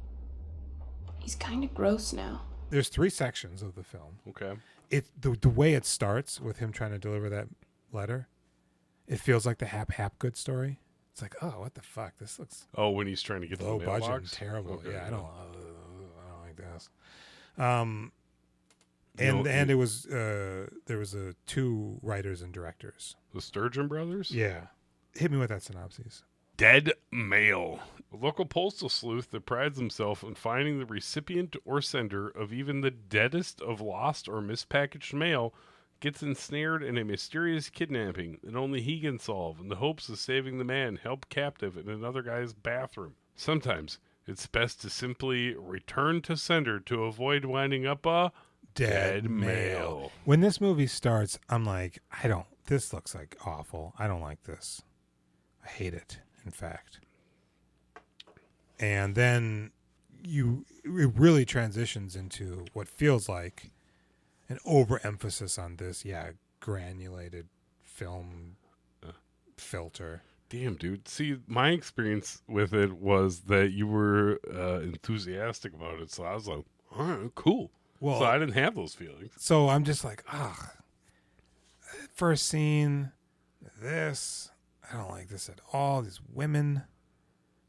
He's kind of gross now. There's 3 sections of the film. Okay. The way it starts with him trying to deliver that letter, it feels like the Hap Good story. It's like, oh, what the fuck? This looks Oh, when he's trying to get low the budget mailbox? and terrible. Okay, Yeah, I don't like this. And it was there was 2 writers and directors. The Sturgeon brothers? Yeah, hit me with that synopsis. Dead mail. A local postal sleuth that prides himself on finding the recipient or sender of even the deadest of lost or mispackaged mail gets ensnared in a mysterious kidnapping that only he can solve in the hopes of saving the man held captive in another guy's bathroom. Sometimes it's best to simply return to sender to avoid winding up a dead mail. When this movie starts, I'm like, this looks like awful. I don't like this. I hate it, in fact. And then it really transitions into what feels like an overemphasis on this, granulated film filter. Damn, dude. See, my experience with it was that you were enthusiastic about it, so I was like, all right, cool. Well, so I didn't have those feelings. So I'm just like, first scene, this, I don't like this at all. These women,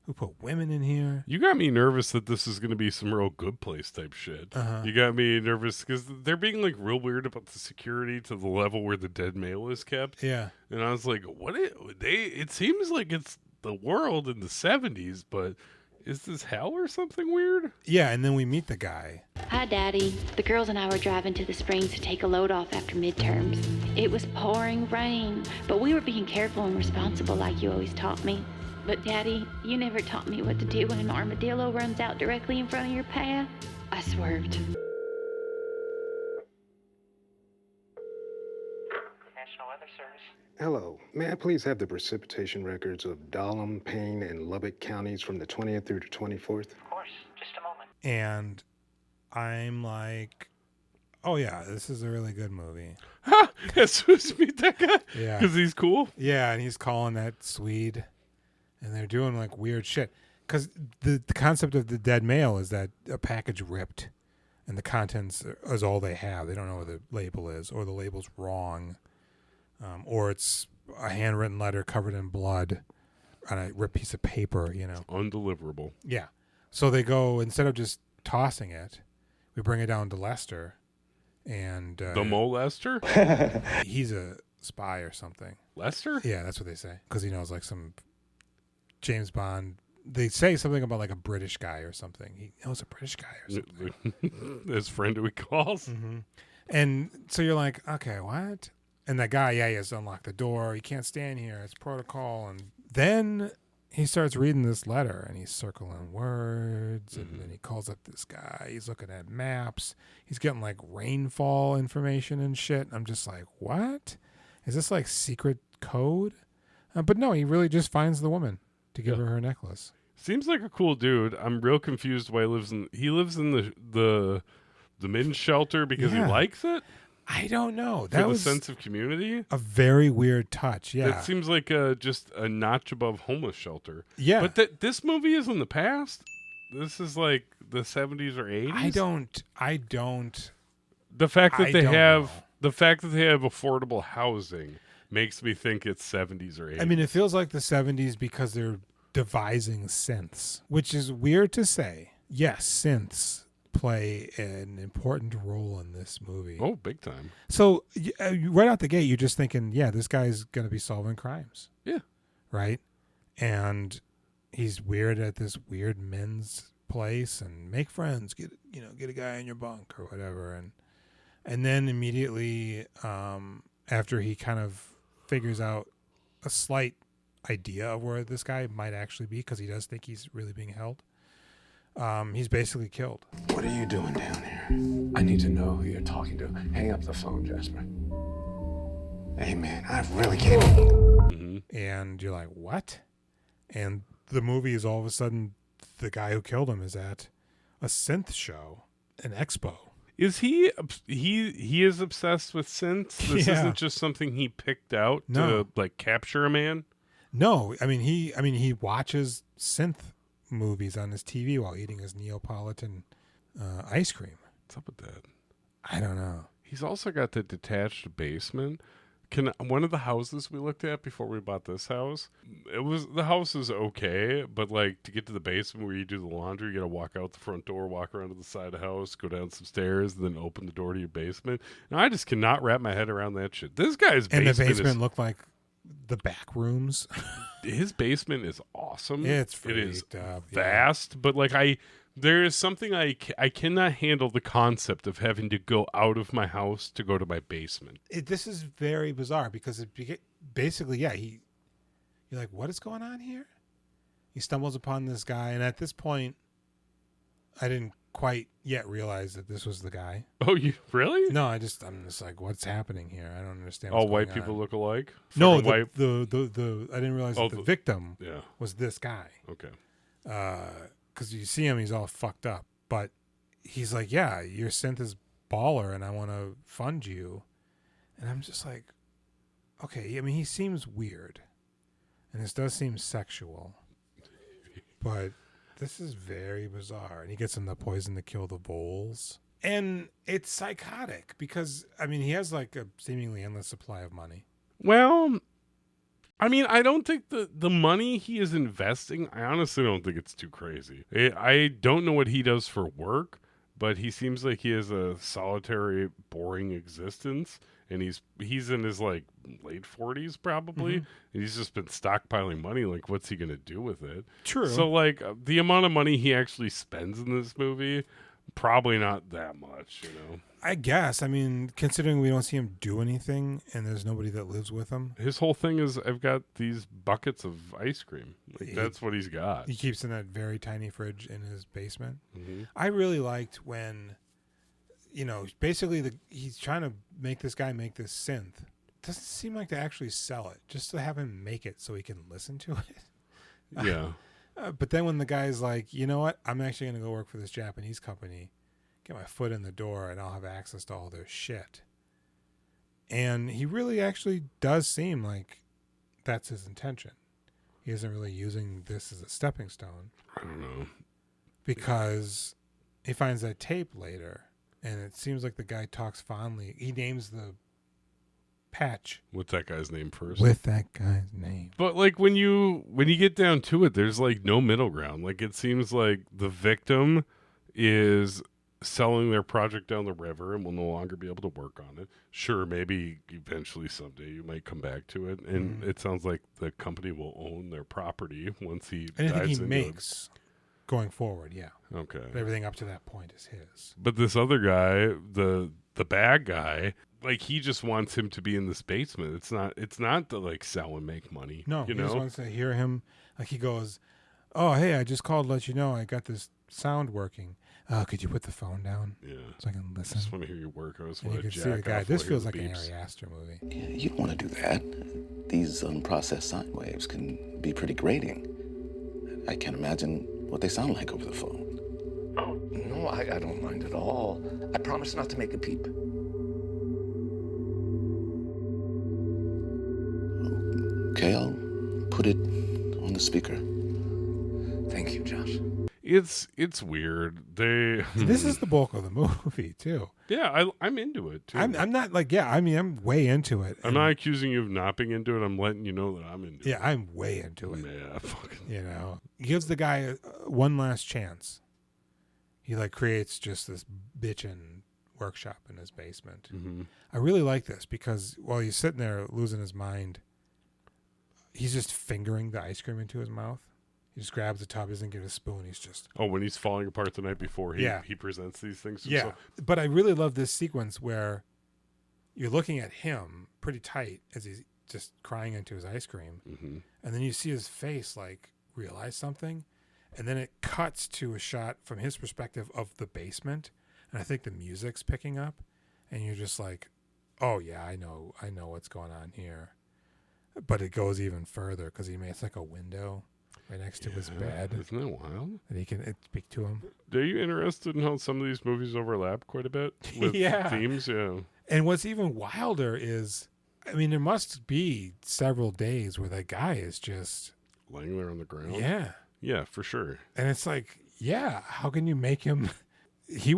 who put women in here? You got me nervous that this is going to be some real Good Place type shit. Uh-huh. You got me nervous because they're being like real weird about the security to the level where the dead mail is kept. Yeah. And I was like, it seems like it's the world in the 70s, but is this hell or something weird? Yeah, and then we meet the guy. Hi, Daddy. The girls and I were driving to the Springs to take a load off after midterms. It was pouring rain, but we were being careful and responsible like you always taught me. But, Daddy, you never taught me what to do when an armadillo runs out directly in front of your path. I swerved. National Weather Service. Hello. May I please have the precipitation records of Dahlem, Payne, and Lubbock counties from the 20th through the 24th? Of course. Just a moment. And I'm like, oh, yeah, this is a really good movie. As soon as we meet that guy? Yeah. Because he's cool? Yeah, and he's calling that Swede. And they're doing like weird shit. Because the concept of the dead mail is that a package ripped and the contents is all they have. They don't know what the label is, or the label's wrong. Or it's a handwritten letter covered in blood on a ripped piece of paper, you know. Undeliverable. Yeah. So they go, instead of just tossing it, we bring it down to Lester. And the molester? He's a spy or something. Lester? Yeah, that's what they say. Because he knows like some James Bond. They say something about like a British guy or something. He knows a British guy or something. His friend who he calls. Mm-hmm. And so you're like, okay, what? And that guy, he has to unlock the door. He can't stand here. It's protocol. And then he starts reading this letter and he's circling words and then he calls up this guy. He's looking at maps. He's getting like rainfall information and shit. I'm just like, what? Is this like secret code? But no, he really just finds the woman to give her necklace. Seems like a cool dude. I'm real confused why he lives in the men's shelter because he likes it. I don't know. That was a sense of community. A very weird touch. Yeah, it seems like just a notch above homeless shelter. Yeah, but this movie is in the past. This is like the 70s or 80s. I don't. The fact that they have affordable housing makes me think it's 70s or 80s. I mean, it feels like the 70s because they're devising synths, which is weird to say. Yes, synths play an important role in this movie. Oh, big time. So right out the gate, you're just thinking, yeah, this guy's going to be solving crimes. Yeah. Right? And he's weird at this weird men's place and make friends, get a guy in your bunk or whatever. And then immediately after he kind of figures out a slight idea of where this guy might actually be, because he does think he's really being held, he's basically killed. What are you doing down here? I need to know who you're talking to. Hang up the phone, Jasper. Hey, man, I really can't. And you're like, what? And the movie is all of a sudden the guy who killed him is at a synth show, an expo. Is he is obsessed with synths? This isn't just something he picked out to like capture a man? No, I mean he watches synth movies on his TV while eating his Neapolitan ice cream. What's up with that? I don't know. He's also got the detached basement. One of the houses we looked at before we bought this house, the house is okay, but like to get to the basement where you do the laundry, you got to walk out the front door, walk around to the side of the house, go down some stairs, and then open the door to your basement. And I just cannot wrap my head around that shit. This guy's basement, and the basement looked like the back rooms. His basement is awesome. It is up, vast, but like there is something I cannot handle the concept of having to go out of my house to go to my basement. This is very bizarre because basically, you're like, what is going on here? He stumbles upon this guy, and at this point, I didn't quite yet realize that this was the guy. Oh, you really? No, I'm just like, what's happening here? I don't understand. All white people look alike? No, the I didn't realize that the victim was this guy. Okay. Because you see him, he's all fucked up. But he's like, yeah, your synth is baller, and I want to fund you. And I'm just like, okay. I mean, he seems weird, and this does seem sexual, but this is very bizarre. And he gets him the poison to kill the voles. And it's psychotic because, I mean, he has like a seemingly endless supply of money. Well, I mean, I don't think the money he is investing, I honestly don't think it's too crazy. I don't know what he does for work, but he seems like he has a solitary, boring existence. And he's in his like late 40s probably. And he's just been stockpiling money. Like, what's he gonna do with it? True. So like the amount of money he actually spends in this movie, probably not that much, I guess. I mean, considering we don't see him do anything and there's nobody that lives with him. His whole thing is, I've got these buckets of ice cream. Like, that's what he's got. He keeps in that very tiny fridge in his basement. I really liked when, basically he's trying to make this guy make this synth. Doesn't seem like to actually sell it, just to have him make it so he can listen to it. Yeah. But then when the guy's like, you know what, I'm actually going to go work for this Japanese company, get my foot in the door, and I'll have access to all their shit. And he really actually does seem like that's his intention. He isn't really using this as a stepping stone. I don't know. Because he finds that tape later, and it seems like the guy talks fondly. He names the patch. What's that guy's name first? With that guy's name. But like when you get down to it, there's like no middle ground. Like it seems like the victim is selling their project down the river and will no longer be able to work on it. Sure, maybe eventually someday you might come back to it, and it sounds like the company will own their property once he Anything dives he into makes going forward, yeah. Okay. But everything up to that point is his. But this other guy, the bad guy, like he just wants him to be in this basement. It's not to like sell and make money. No, you he know? just wants to hear him. Like he goes, "Oh, hey, I just called to let you know I got this sound working. Could you put the phone down? Yeah. So I can listen." I just want to hear you work. I just And want you to can see the jack guy. off This while I feels hear like the an beeps. Ari Aster movie. Yeah, you don't want to do that. These unprocessed sine waves can be pretty grating. I can't imagine what they sound like over the phone. Oh, no, I don't mind at all. I promise not to make a peep. Okay, I'll put it on the speaker. Thank you, Josh. It's weird. This is the bulk of the movie too. Yeah, I'm into it too. I'm not like I'm way into it. I'm not accusing you of not being into it. I'm letting you know that I'm into it. Yeah, I'm way into it. Yeah, fucking. You know, he gives the guy one last chance. He like creates just this bitchin' workshop in his basement. Mm-hmm. I really like this because while he's sitting there losing his mind, he's just fingering the ice cream into his mouth. He just grabs the tub, doesn't get a spoon. He's just when he's falling apart the night before, he presents these things to himself. But I really love this sequence where you're looking at him pretty tight as he's just crying into his ice cream, and then you see his face like realize something, and then it cuts to a shot from his perspective of the basement, and I think the music's picking up, and you're just like, oh yeah, I know what's going on here, but it goes even further because he makes like a window right next to his bed. Isn't that wild? And he can speak to him. Are you interested in how some of these movies overlap quite a bit with themes? Yeah. And what's even wilder is, I mean, there must be several days where that guy is just laying there on the ground. Yeah. Yeah, for sure. And it's like, yeah, how can you make him? He's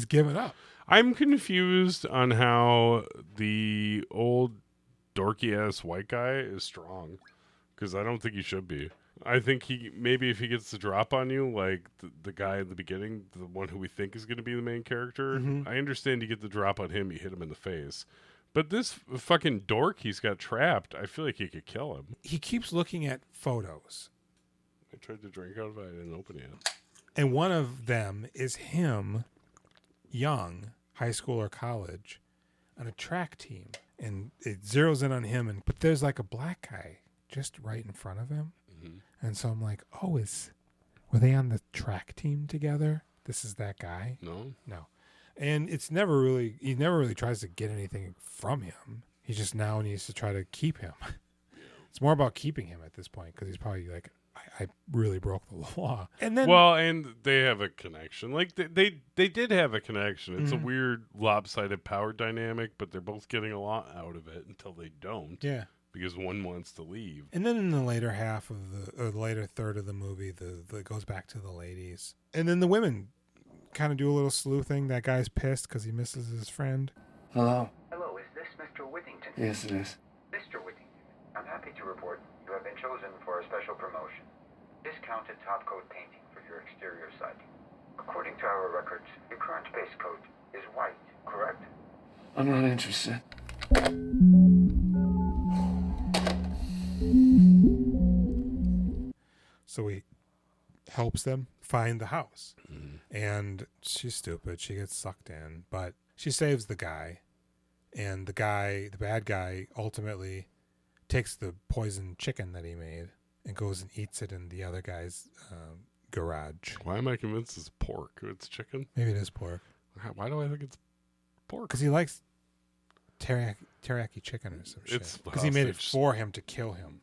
given up. I'm confused on how the old dorky ass white guy is strong, because I don't think he should be. I think maybe if he gets the drop on you, like the guy at the beginning, the one who we think is going to be the main character, I understand you get the drop on him, you hit him in the face. But this fucking dork he's got trapped, I feel like he could kill him. He keeps looking at photos. I tried to drink out of it, I didn't open it. And one of them is him, young, high school or college, on a track team. And it zeroes in on him, but there's like a black guy just right in front of him. And so I'm like, were they on the track team together? This is that guy? No. And he never really tries to get anything from him. He just now needs to try to keep him. It's more about keeping him at this point because he's probably like, I really broke the law. And then, and they have a connection. Like they did have a connection. It's a weird lopsided power dynamic, but they're both getting a lot out of it until they don't. Yeah. Because one wants to leave. And then in the later half of the later third of the movie, the goes back to the ladies. And then the women kind of do a little sleuthing. That guy's pissed because he misses his friend. Hello? Hello, is this Mr. Whittington? Yes, it is. Mr. Whittington, I'm happy to report you have been chosen for a special promotion. Discounted top coat painting for your exterior siding. According to our records, your current base coat is white, correct? I'm not interested. So he helps them find the house. And she's stupid. She gets sucked in, but she saves the guy. And the bad guy, ultimately takes the poisoned chicken that he made and goes and eats it in the other guy's garage. Why am I convinced it's pork? It's chicken? Maybe it is pork. Why do I think it's pork? Because he likes teriyaki chicken or some shit. Because he made it for him to kill him.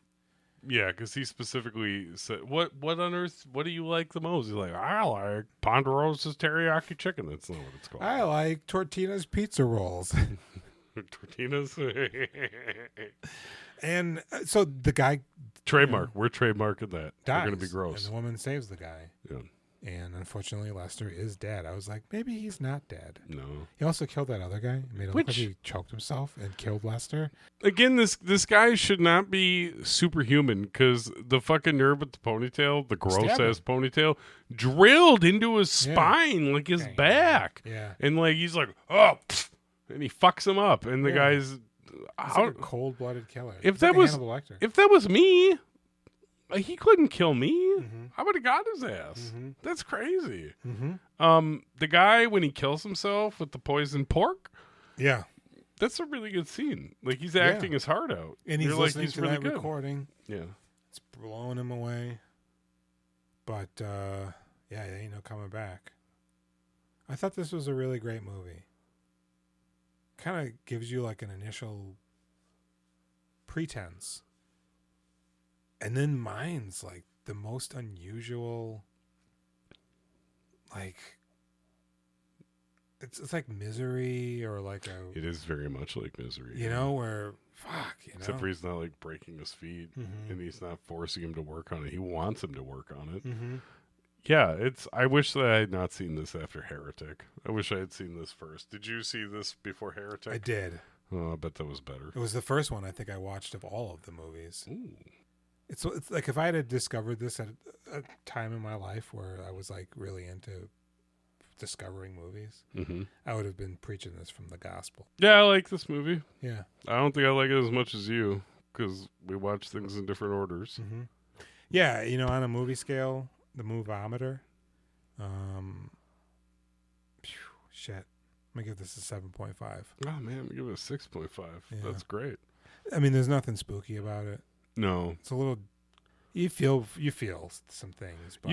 Yeah, because he specifically said, "What on earth? What do you like the most?" He's like, "I like Ponderosa's teriyaki chicken." That's not what it's called. I like Tortina's pizza rolls. Tortina's. And so the guy trademark. We're trademarking that. Dies, We're gonna be gross. And the woman saves the guy. Yeah. And unfortunately, Lester is dead. I was like, maybe he's not dead. No. He also killed that other guy. Made it look like he choked himself and killed Lester. Again, this guy should not be superhuman because the fucking nerd with the ponytail, the gross ass ponytail, drilled into his spine, like his back. Yeah. And like he's like, oh, pfft, and he fucks him up. And the guy's like a cold-blooded killer. If It's that like was Hannibal Lecter. if that was me, He couldn't kill me. I would have got his ass. That's crazy. The guy, when he kills himself with the poisoned pork, Yeah. that's a really good scene. Like, he's acting his heart out. And he's You're listening he's to really that good. recording. Yeah. It's blowing him away. But, yeah, there ain't no coming back. I thought this was a really great movie. Kind of gives you like an initial pretense. And then mine's like the most unusual, like, it's like Misery or like a... It is very much like Misery. You know, where, fuck, you know. Except for he's not like breaking his feet and he's not forcing him to work on it. He wants him to work on it. Yeah, I wish that I had not seen this after Heretic. I wish I had seen this first. Did you see this before Heretic? I did. Oh, I bet that was better. It was the first one I think I watched of all of the movies. Ooh. It's like if I had discovered this at a time in my life where I was like really into discovering movies, I would have been preaching this from the gospel. Yeah, I like this movie. Yeah. I don't think I like it as much as you because we watch things in different orders. Yeah, you know, on a movie scale, the Movometer, shit, I'm gonna give this a 7.5. Oh man, I'm gonna give it a 6.5. Yeah. That's great. I mean, there's nothing spooky about it. No, it's a little. You feel some things. But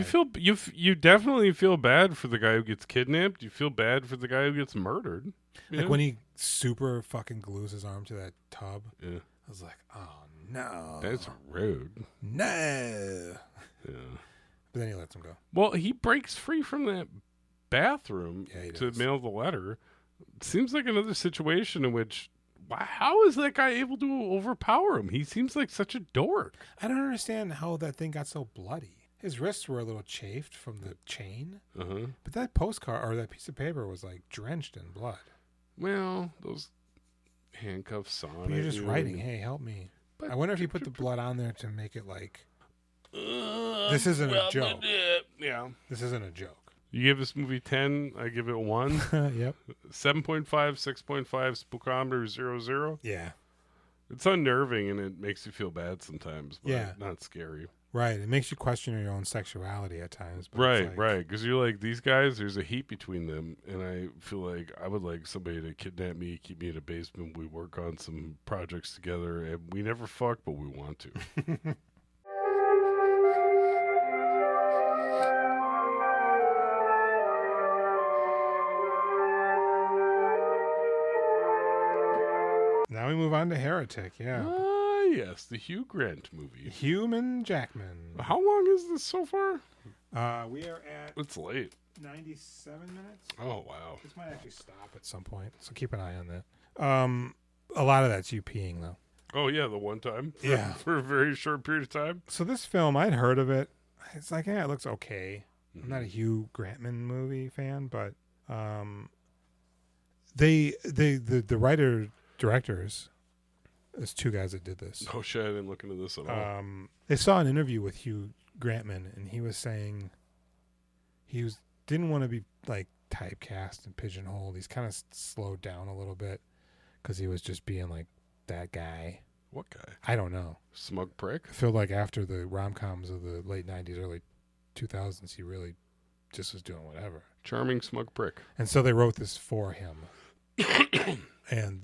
You definitely feel bad for the guy who gets kidnapped. You feel bad for the guy who gets murdered. Like when he super fucking glues his arm to that tub. Yeah, I was like, oh no, that's rude. No. Yeah. But then he lets him go. Well, he breaks free from that bathroom to does. mail the letter. It seems like another situation in which, how is that guy able to overpower him? He seems like such a dork. I don't understand how that thing got so bloody. His wrists were a little chafed from the chain, but that postcard or that piece of paper was like drenched in blood. Well, those handcuffs on. But you're just writing, "Hey, help me." I wonder if you put the blood on there to make it like. This isn't a joke. Yeah. This isn't a joke. You give this movie 10, I give it 1. Yep. 7.5, 6.5, spookometer 00. Yeah. It's unnerving and it makes you feel bad sometimes, but not scary. Right. It makes you question your own sexuality at times. But Right. Because you're like, these guys, there's a heat between them. And I feel like I would like somebody to kidnap me, keep me in a basement. We work on some projects together. And we never fuck, but we want to. Now we move on to Heretic, yeah. Ah, yes, the Hugh Grant movie. Human Jackman. How long is this so far? We are at... It's late. 97 minutes? Oh, wow. This might actually stop at some point, so keep an eye on that. A lot of that's you peeing, though. Oh, yeah, the one time? For a very short period of time? So this film, I'd heard of it. It's like, yeah, it looks okay. I'm not a Hugh Grantman movie fan, but the writer-directors, there's two guys that did this. Oh, shit, I didn't look into this at all. They saw an interview with Hugh Grantman, and he was saying didn't want to be like typecast and pigeonholed. He's kind of slowed down a little bit because he was just being like that guy. What guy? I don't know. Smug prick? I feel like after the rom-coms of the late 90s, early 2000s, he really just was doing whatever. Charming smug prick. And so they wrote this for him. And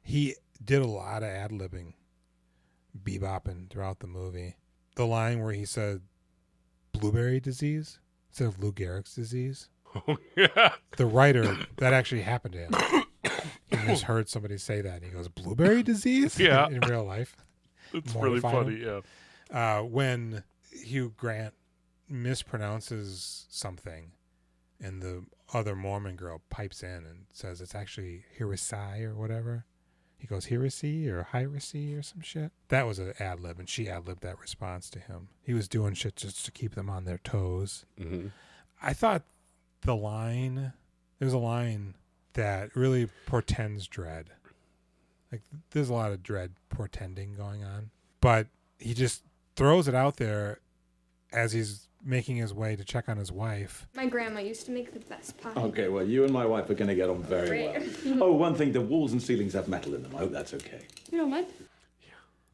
he did a lot of ad-libbing, bebopping throughout the movie. The line where he said blueberry disease instead of Lou Gehrig's disease. Oh, yeah. The writer, that actually happened to him. He just heard somebody say that, and he goes, blueberry disease? Yeah. In real life. It's really funny, yeah. When Hugh Grant mispronounces something, and the other Mormon girl pipes in and says it's actually heresy or whatever. He goes, heresy or heresy or some shit. That was an ad-lib, and she ad-libbed that response to him. He was doing shit just to keep them on their toes. Mm-hmm. I thought there's a line that really portends dread. Like, there's a lot of dread portending going on. But he just throws it out there as he's making his way to check on his wife. My grandma used to make the best pie. Okay, well, you and my wife are going to get on very well. Oh, one thing, the walls and ceilings have metal in them. I hope that's okay. You don't mind?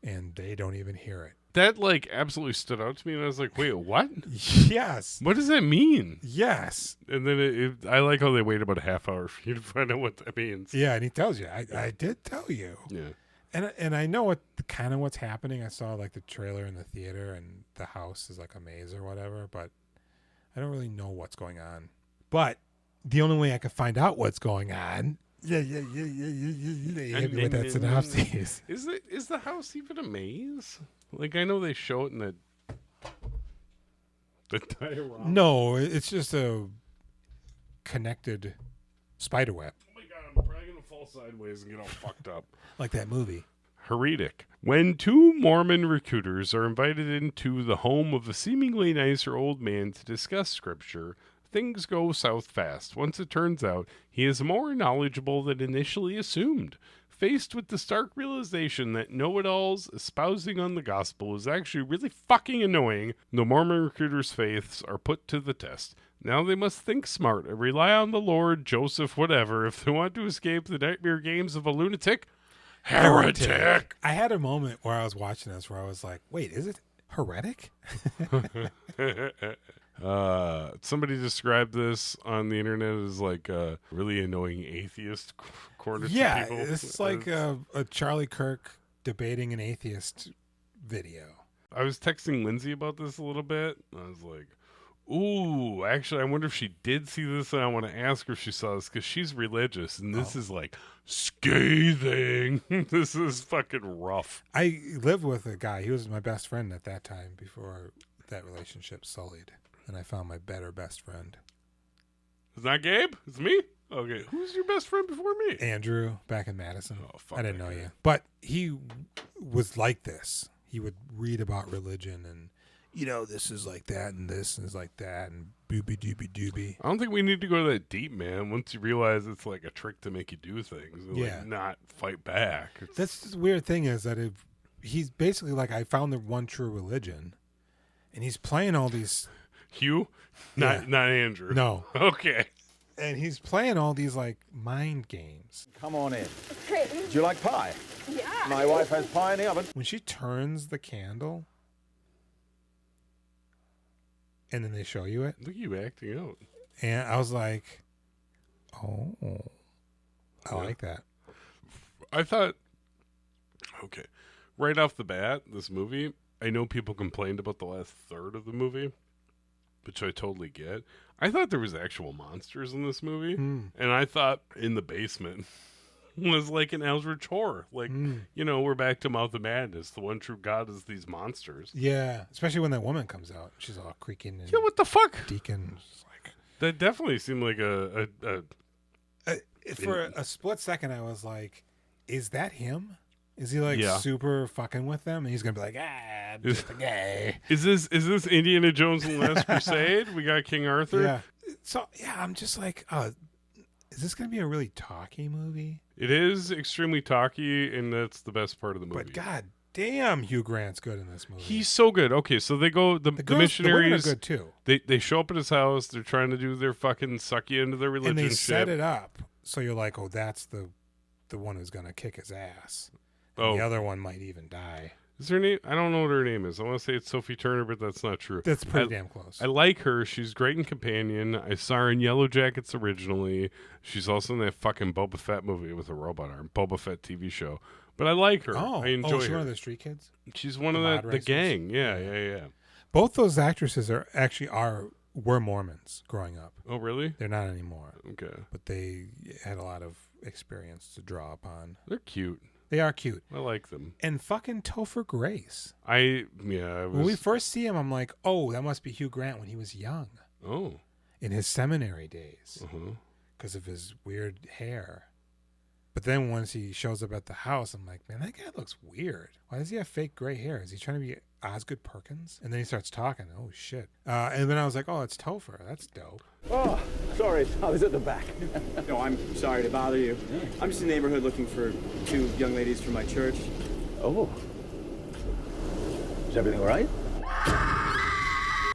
And they don't even hear it. That like absolutely stood out to me, and I was like, "Wait, what? Yes. What does that mean?" Yes. And then I like how they wait about a half hour for you to find out what that means. Yeah, and he tells you. I did tell you. Yeah. And I know what's happening. I saw like the trailer in the theater, and the house is like a maze or whatever, but I don't really know what's going on. But the only way I could find out what's going on, you hit me with that synopsis. Is the house even a maze? Like, I know they show it in the diorama. No, it's just a connected spider web. Oh my god, I'm probably gonna fall sideways and get all fucked up. Like that movie. Heretic. When two Mormon recruiters are invited into the home of a seemingly nicer old man to discuss scripture, things go south fast. Once it turns out he is more knowledgeable than initially assumed. Faced with the stark realization that know-it-alls espousing on the gospel is actually really fucking annoying, the Mormon recruiters' faiths are put to the test. Now they must think smart and rely on the Lord, Joseph, whatever, if they want to escape the nightmare games of a lunatic. Heretic! I had a moment where I was watching this where I was like, wait, is it heretic? Somebody described this on the internet as like a really annoying atheist corner to people. It's like a Charlie Kirk debating an atheist video. I was texting Lindsay about this a little bit. I was like, ooh, actually, I wonder if she did see this, and I want to ask her if she saw this, because she's religious, and this is like scathing. This is fucking rough. I lived with a guy. He was my best friend at that time before that relationship sullied, and I found my better best friend. It's not Gabe? It's me? Okay. Who's your best friend before me? Andrew, back in Madison. Oh, fuck. I didn't know you. But he was like this. He would read about religion and, this is like that and this is like that and booby dooby dooby. I don't think we need to go that deep, man. Once you realize it's like a trick to make you do things and like not fight back. That's the weird thing is that he's basically like, I found the one true religion, and he's playing all these... Hugh? Not Andrew. No. Okay. And he's playing all these like mind games. Come on in. Great. Do you like pie? Yeah. My wife has pie in the oven. When she turns the candle and then they show you it. Look at you acting out. And I was like, oh, I like that. I thought, okay, right off the bat, this movie, I know people complained about the last third of the movie, which I totally get. I thought there was actual monsters in this movie, and I thought in the basement was like an eldritch horror. Like, we're back to Mouth of Madness. The one true God is these monsters. Yeah, especially when that woman comes out. She's all creaking. And what the fuck? Deacon. That definitely seemed like for a split second, I was like, is that him? Is he like super fucking with them? And he's gonna be like, just a gay. Is this Indiana Jones and the Last Crusade? We got King Arthur. Yeah. So I'm just like, is this gonna be a really talky movie? It is extremely talky, and that's the best part of the movie. But god damn, Hugh Grant's good in this movie. He's so good. Okay, so they go the missionaries. The women are good too. They show up at his house. They're trying to do their fucking suck you into their religion. And they set it up so you're like, oh, that's the one who's gonna kick his ass. And the other one might even die. Is her name? I don't know what her name is. I want to say it's Sophie Turner, but that's not true. That's pretty damn close. I like her. She's great in Companion. I saw her in Yellow Jackets originally. She's also in that fucking Boba Fett movie with a robot arm. Boba Fett TV show. But I like her. I enjoy she's her. one of the street kids? She's one of the gang. Yeah. Both those actresses were Mormons growing up. Oh, really? They're not anymore. Okay. But they had a lot of experience to draw upon. They're cute. They are cute. I like them. And fucking Topher Grace. When we first see him, I'm like, oh, that must be Hugh Grant when he was young. Oh. In his seminary days. Because of his weird hair. But then once he shows up at the house, I'm like, man, that guy looks weird. Why does he have fake gray hair? Is he trying to be Osgood Perkins? And then he starts talking. Oh, shit. And then I was like, oh, it's Topher. That's dope. Oh, sorry. I was at the back. No, I'm sorry to bother you. I'm just in the neighborhood looking for two young ladies from my church. Oh. Is everything all right?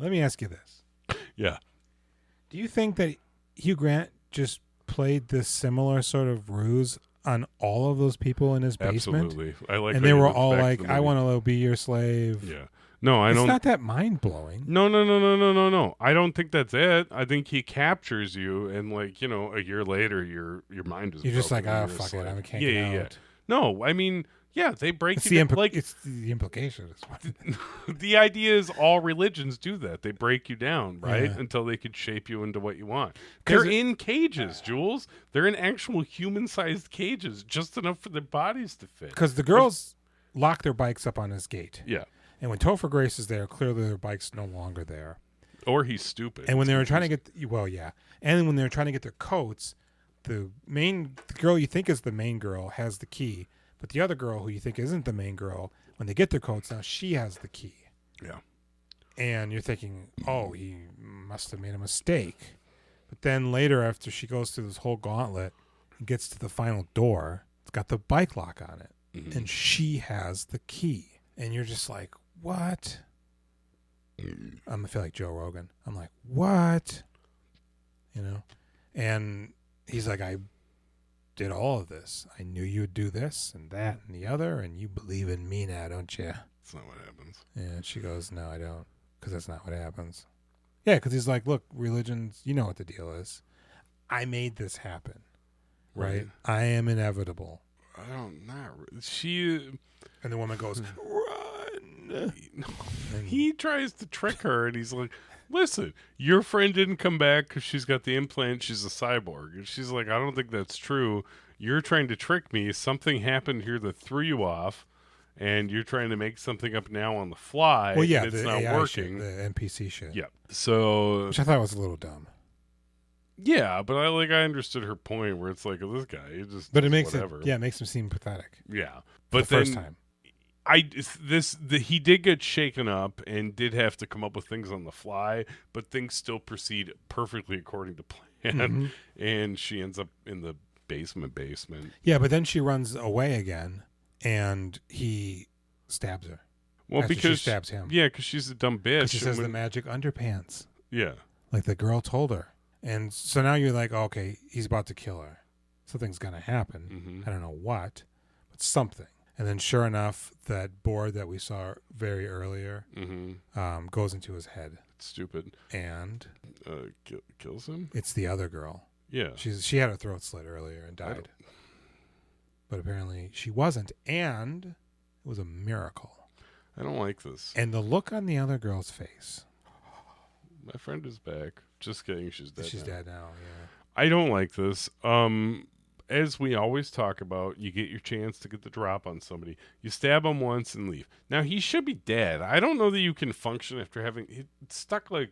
Let me ask you this. Yeah. Do you think that Hugh Grant just played this similar sort of ruse on all of those people in his basement. Absolutely. I like and how they you were looked all back like, to the I movie. want to be your slave. Yeah. No, I It's don't. not that mind-blowing. No. I don't think that's it. I think he captures you, and like, a year later, your mind is. You're just broken like, and oh, you're a fuck it, slave. I can't get out. No, I mean, yeah, they break It's you the, down. Like, it's the implication. Is what the idea is all religions do that. They break you down, right? Yeah. Until they could shape you into what you want. 'Cause They're in cages, Jules. They're in actual human-sized cages, just enough for their bodies to fit. Because the girls lock their bikes up on his gate. Yeah. And when Topher Grace is there, clearly their bike's no longer there. Or he's stupid. And when they were trying to get, and when they were trying to get their coats, the girl you think is the main girl has the key, but the other girl who you think isn't the main girl, when they get their coats, now she has the key. Yeah. And you're thinking, oh, he must have made a mistake. But then later, after she goes through this whole gauntlet and gets to the final door, it's got the bike lock on it. Mm-hmm. And she has the key. And you're just like, what? I feel like Joe Rogan. I'm like, what? And he's like, I did all of this. I knew you would do this and that and the other, and you believe in me now, don't you? That's not what happens. Yeah, and she goes, no, I don't, because that's not what happens. Yeah, because he's like, look, religions, you know what the deal is. I made this happen, right? I am inevitable. I don't know. She... And the woman goes, run. He tries to trick her, and he's like, listen, your friend didn't come back because she's got the implant. She's a cyborg. And she's like, I don't think that's true. You're trying to trick me. Something happened here that threw you off, and you're trying to make something up now on the fly. Well, yeah, and it's the not AI working. shit, the NPC shit. Yeah. So... Which I thought was a little dumb. Yeah, but I understood her point where it's like, oh, this guy, he just But it does makes whatever. it makes him seem pathetic. Yeah. For But the then, first time. He did get shaken up and did have to come up with things on the fly, but things still proceed perfectly according to plan. Mm-hmm. And she ends up in the basement. Yeah, but then she runs away again, and he stabs her. Well, after because she stabs him. Yeah, because she's a dumb bitch. She says the magic underpants. Yeah. Like the girl told her. And so now you're like, okay, he's about to kill her. Something's going to happen. Mm-hmm. I don't know what, but something. And then sure enough, that board that we saw very earlier goes into his head. It's stupid. And kills him? It's the other girl. Yeah. She had her throat slit earlier and died. But apparently she wasn't. And it was a miracle. I don't like this. And the look on the other girl's face. My friend is back. Just kidding. She's dead. She's dead now, yeah. I don't like this. As we always talk about, you get your chance to get the drop on somebody. You stab him once and leave. Now, he should be dead. I don't know that you can function after having it stuck like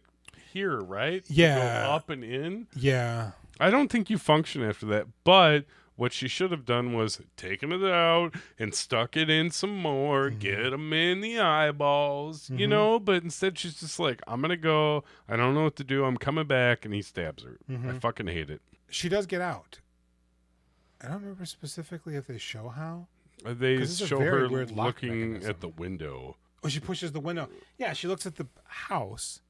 here, right? Yeah. To go up and in. Yeah. I don't think you function after that. But what she should have done was taken it out and stuck it in some more, get him in the eyeballs, But instead, she's just like, I'm going to go. I don't know what to do. I'm coming back. And he stabs her. I fucking hate it. She does get out. I don't remember specifically if they show how. They show her weird lock looking mechanism. at the window. Oh, she pushes the window. Yeah, she looks at the house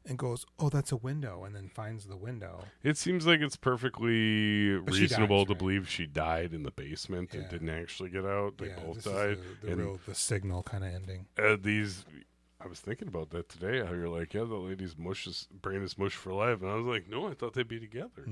and goes, oh, that's a window, and then finds the window. It seems like it's perfecly But she reasonable dies, to right? believe she died in the basement and didn't actually get out. They both this died. Is the signal kind of ending. I was thinking about that today. How you're like, yeah, the lady's brain is mush for life, and I was like, no, I thought they'd be together.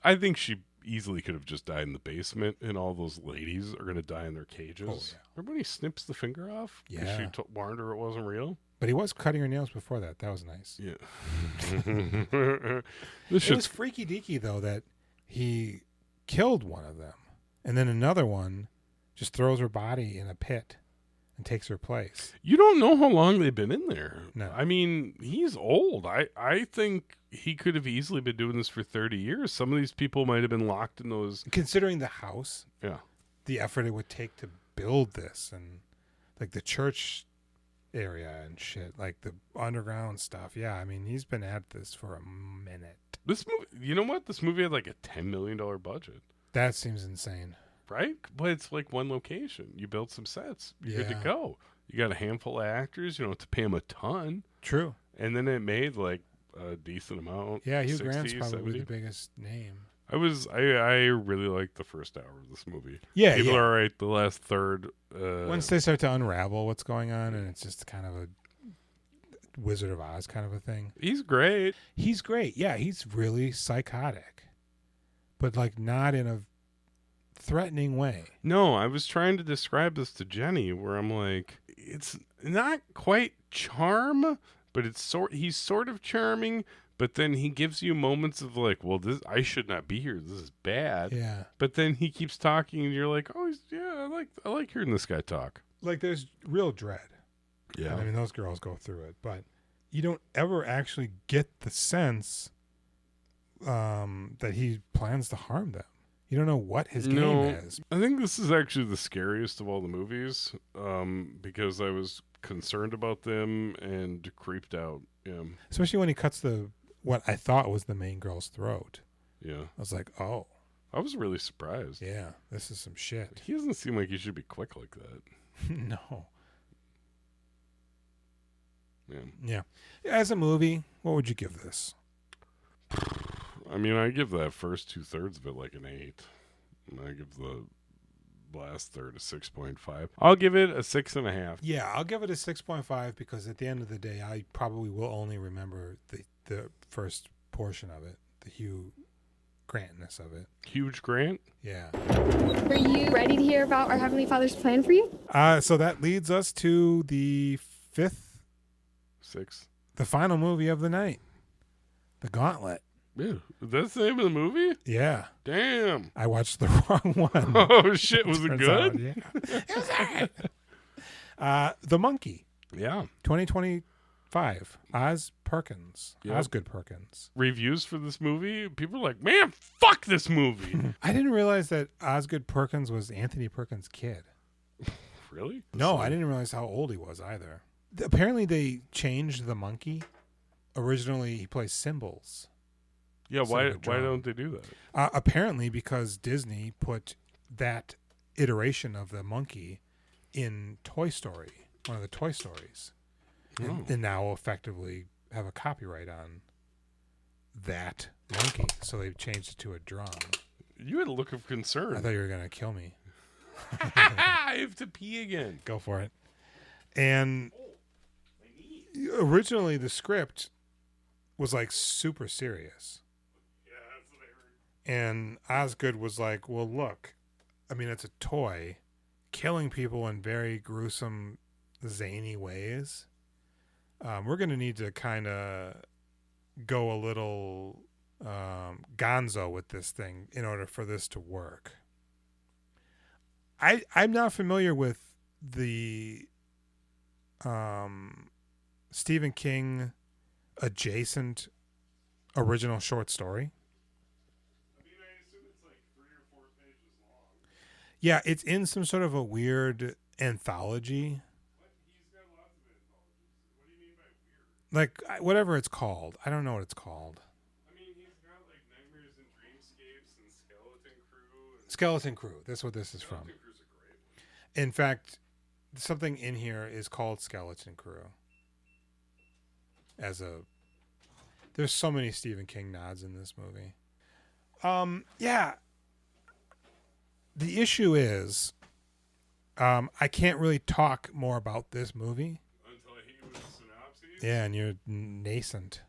I think she easily could have just died in the basement, and all those ladies are going to die in their cages. Oh, yeah. Remember when he snips the finger off? Yeah. She warned her it wasn't real? But he was cutting her nails before that. That was nice. Yeah. It was freaky deaky, though, that he killed one of them, and then another one just throws her body in a pit and takes her place. You don't know how long they've been in there. No. I mean, he's old. I think he could have easily been doing this for 30 years. Some of these people might have been locked in those. Considering the house, yeah, the effort it would take to build this, and like the church area and shit, like the underground stuff. Yeah, I mean, he's been at this for a minute. This movie, you know what? This movie had like a $10 million budget. That seems insane. Right? But it's like one location. You build some sets. You're good to Yeah. go. You got a handful of actors. You don't have to pay them a ton. True. And then it made like a decent amount. Yeah, Hugh 60, Grant's probably 70. the biggest name. I really liked the first hour of this movie. Yeah, People yeah. are right. The last third. Once they start to unravel what's going on, and it's just kind of a Wizard of Oz kind of a thing. He's great. He's great. Yeah, he's really psychotic, but like not in a threatening way. No, I was trying to describe this to Jenny, where I'm like, it's not quite charm, but he's sort of charming. But then he gives you moments of like, well, I should not be here. This is bad. Yeah. But then he keeps talking, and you're like, oh, I like hearing this guy talk. Like there's real dread. Yeah. I mean, those girls go through it, but you don't ever actually get the sense that he plans to harm them. You don't know what his game is. I think this is actually the scariest of all the movies, because I was concerned about them and creeped out. Yeah. Especially when he cuts what I thought was the main girl's throat. Yeah. I was like, oh. I was really surprised. Yeah, this is some shit. He doesn't seem like he should be quick like that. No. Yeah. As a movie, what would you give this? I mean, I give that first 2/3 of it like an 8. And I give the last third a 6.5. I'll give it a 6.5. Yeah, I'll give it a 6.5 because at the end of the day, I probably will only remember the first portion of it, the Hugh Grantness of it. Huge Grant? Yeah. Were you ready to hear about our Heavenly Father's plan for you? So that leads us to the sixth, the final movie of the night, The Gauntlet. Yeah, that's the name of the movie? Yeah. Damn. I watched the wrong one. Oh, shit. Was it Turns good? out, yeah. It was all right. The Monkey. Yeah. 2025. Oz Perkins. Yep. Osgood Perkins. Reviews for this movie, people are like, man, fuck this movie. I didn't realize that Osgood Perkins was Anthony Perkins' kid. Really? No, I didn't realize how old he was either. Apparently they changed the monkey. Originally, he plays cymbals. Yeah, why don't they do that? Apparently because Disney put that iteration of the monkey in Toy Story, one of the Toy Stories. And now effectively have a copyright on that monkey. So they've changed it to a drum. You had a look of concern. I thought you were going to kill me. I have to pee again. Go for it. And originally the script was like super serious. Yeah, that's what I heard. And Osgood was like, well, look, I mean, it's a toy killing people in very gruesome, zany ways. We're going to need to kind of go a little gonzo with this thing in order for this to work. I'm not familiar with the Stephen King adjacent original short story. I mean, I assume it's like 3 or 4 pages long. Yeah, it's in some sort of a weird anthology. What? He's got lots of anthologies. What do you mean by weird? Like, whatever it's called. I don't know what it's called. I mean, he's got like Nightmares and Dreamscapes and Skeleton Crew. Skeleton Crew. That's what this is from. Skeleton Crew's a great. In fact, something in here is called Skeleton Crew. There's so many Stephen King nods in this movie. Yeah. The issue is, I can't really talk more about this movie. Until I hit you with synopses? Yeah, and you're nascent.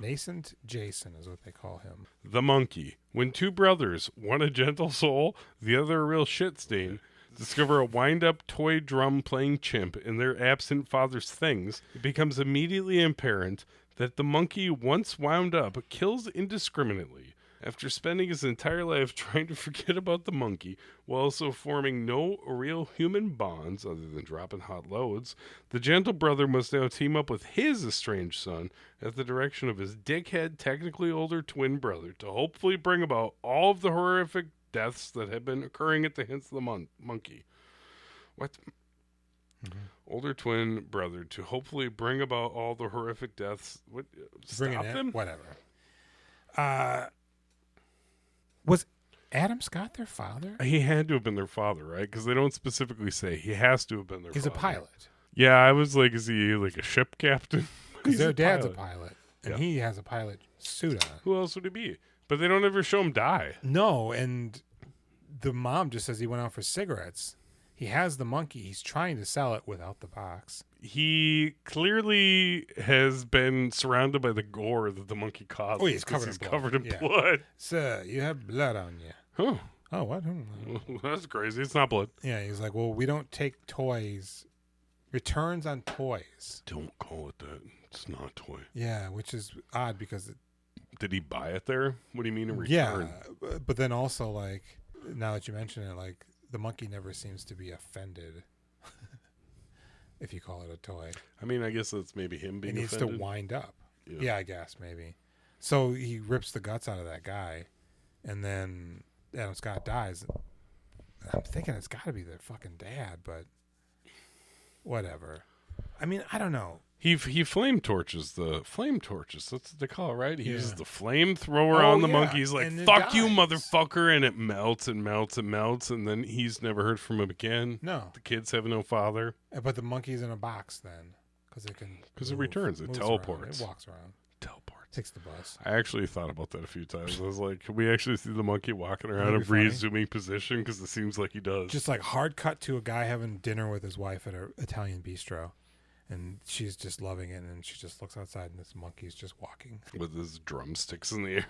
Nascent Jason is what they call him. The Monkey. When two brothers, one a gentle soul, the other a real shit stain, discover a wind-up toy drum-playing chimp in their absent father's things, it becomes immediately apparent that the monkey, once wound up, kills indiscriminately. After spending his entire life trying to forget about the monkey, while also forming no real human bonds other than dropping hot loads, the gentle brother must now team up with his estranged son at the direction of his dickhead, technically older twin brother to hopefully bring about all of the horrific deaths that have been occurring at the hints of the monkey. What? Mm-hmm. Older twin brother to hopefully bring about all the horrific deaths. What? Stop them? Whatever. Was Adam Scott their father? He had to have been their father, right? Because they don't specifically say. He has to have been their He's father. a pilot. Yeah, I was like, is he like a ship captain? Because their dad's a pilot. And Yeah. he has a pilot suit on. Who else would he be? But they don't ever show him die. No, and the mom just says he went out for cigarettes. He has the monkey. He's trying to sell it without the box. He clearly has been surrounded by the gore that the monkey causes. Oh, he's covered in blood. blood. Sir, you have blood on you. Huh. Oh, what? That's crazy. It's not blood. Yeah, he's like, well, we don't take toys. Returns on toys. Don't call it that. It's not a toy. Yeah, which is odd because... Did he buy it there? What do you mean a return? Yeah, but then also, like, now that you mention it, like, the monkey never seems to be offended if you call it a toy. I mean, I guess that's maybe him being offended. It needs to wind up. Yeah, I guess, maybe. So he rips the guts out of that guy, and then Adam Scott dies. I'm thinking it's got to be the fucking dad, but whatever. I mean, I don't know. He flame torches. That's what they call it, right? He uses the flamethrower on the monkey. He's like, fuck you, motherfucker. And it melts and melts and melts. And then he's never heard from him again. No. The kids have no father. But the monkey's in a box then. Because it returns. It teleports. Around. It walks around. Teleports. Takes the bus. I actually thought about that a few times. I was like, can we actually see the monkey walking around in resuming position? Because it seems like he does. Just like hard cut to a guy having dinner with his wife at an Italian bistro. And she's just loving it, and she just looks outside, and this monkey's just walking. With his drumsticks in the air.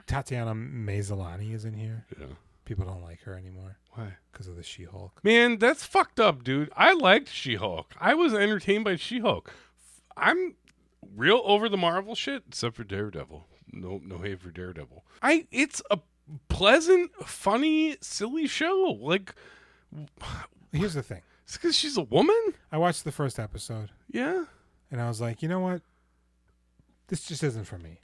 Tatiana Maslany is in here. Yeah. People don't like her anymore. Why? Because of the She-Hulk. Man, that's fucked up, dude. I liked She-Hulk. I was entertained by She-Hulk. I'm real over the Marvel shit, except for Daredevil. No hate for Daredevil. It's a pleasant, funny, silly show. Like, here's the thing. It's because she's a woman? I watched the first episode. Yeah. And I was like, you know what? This just isn't for me.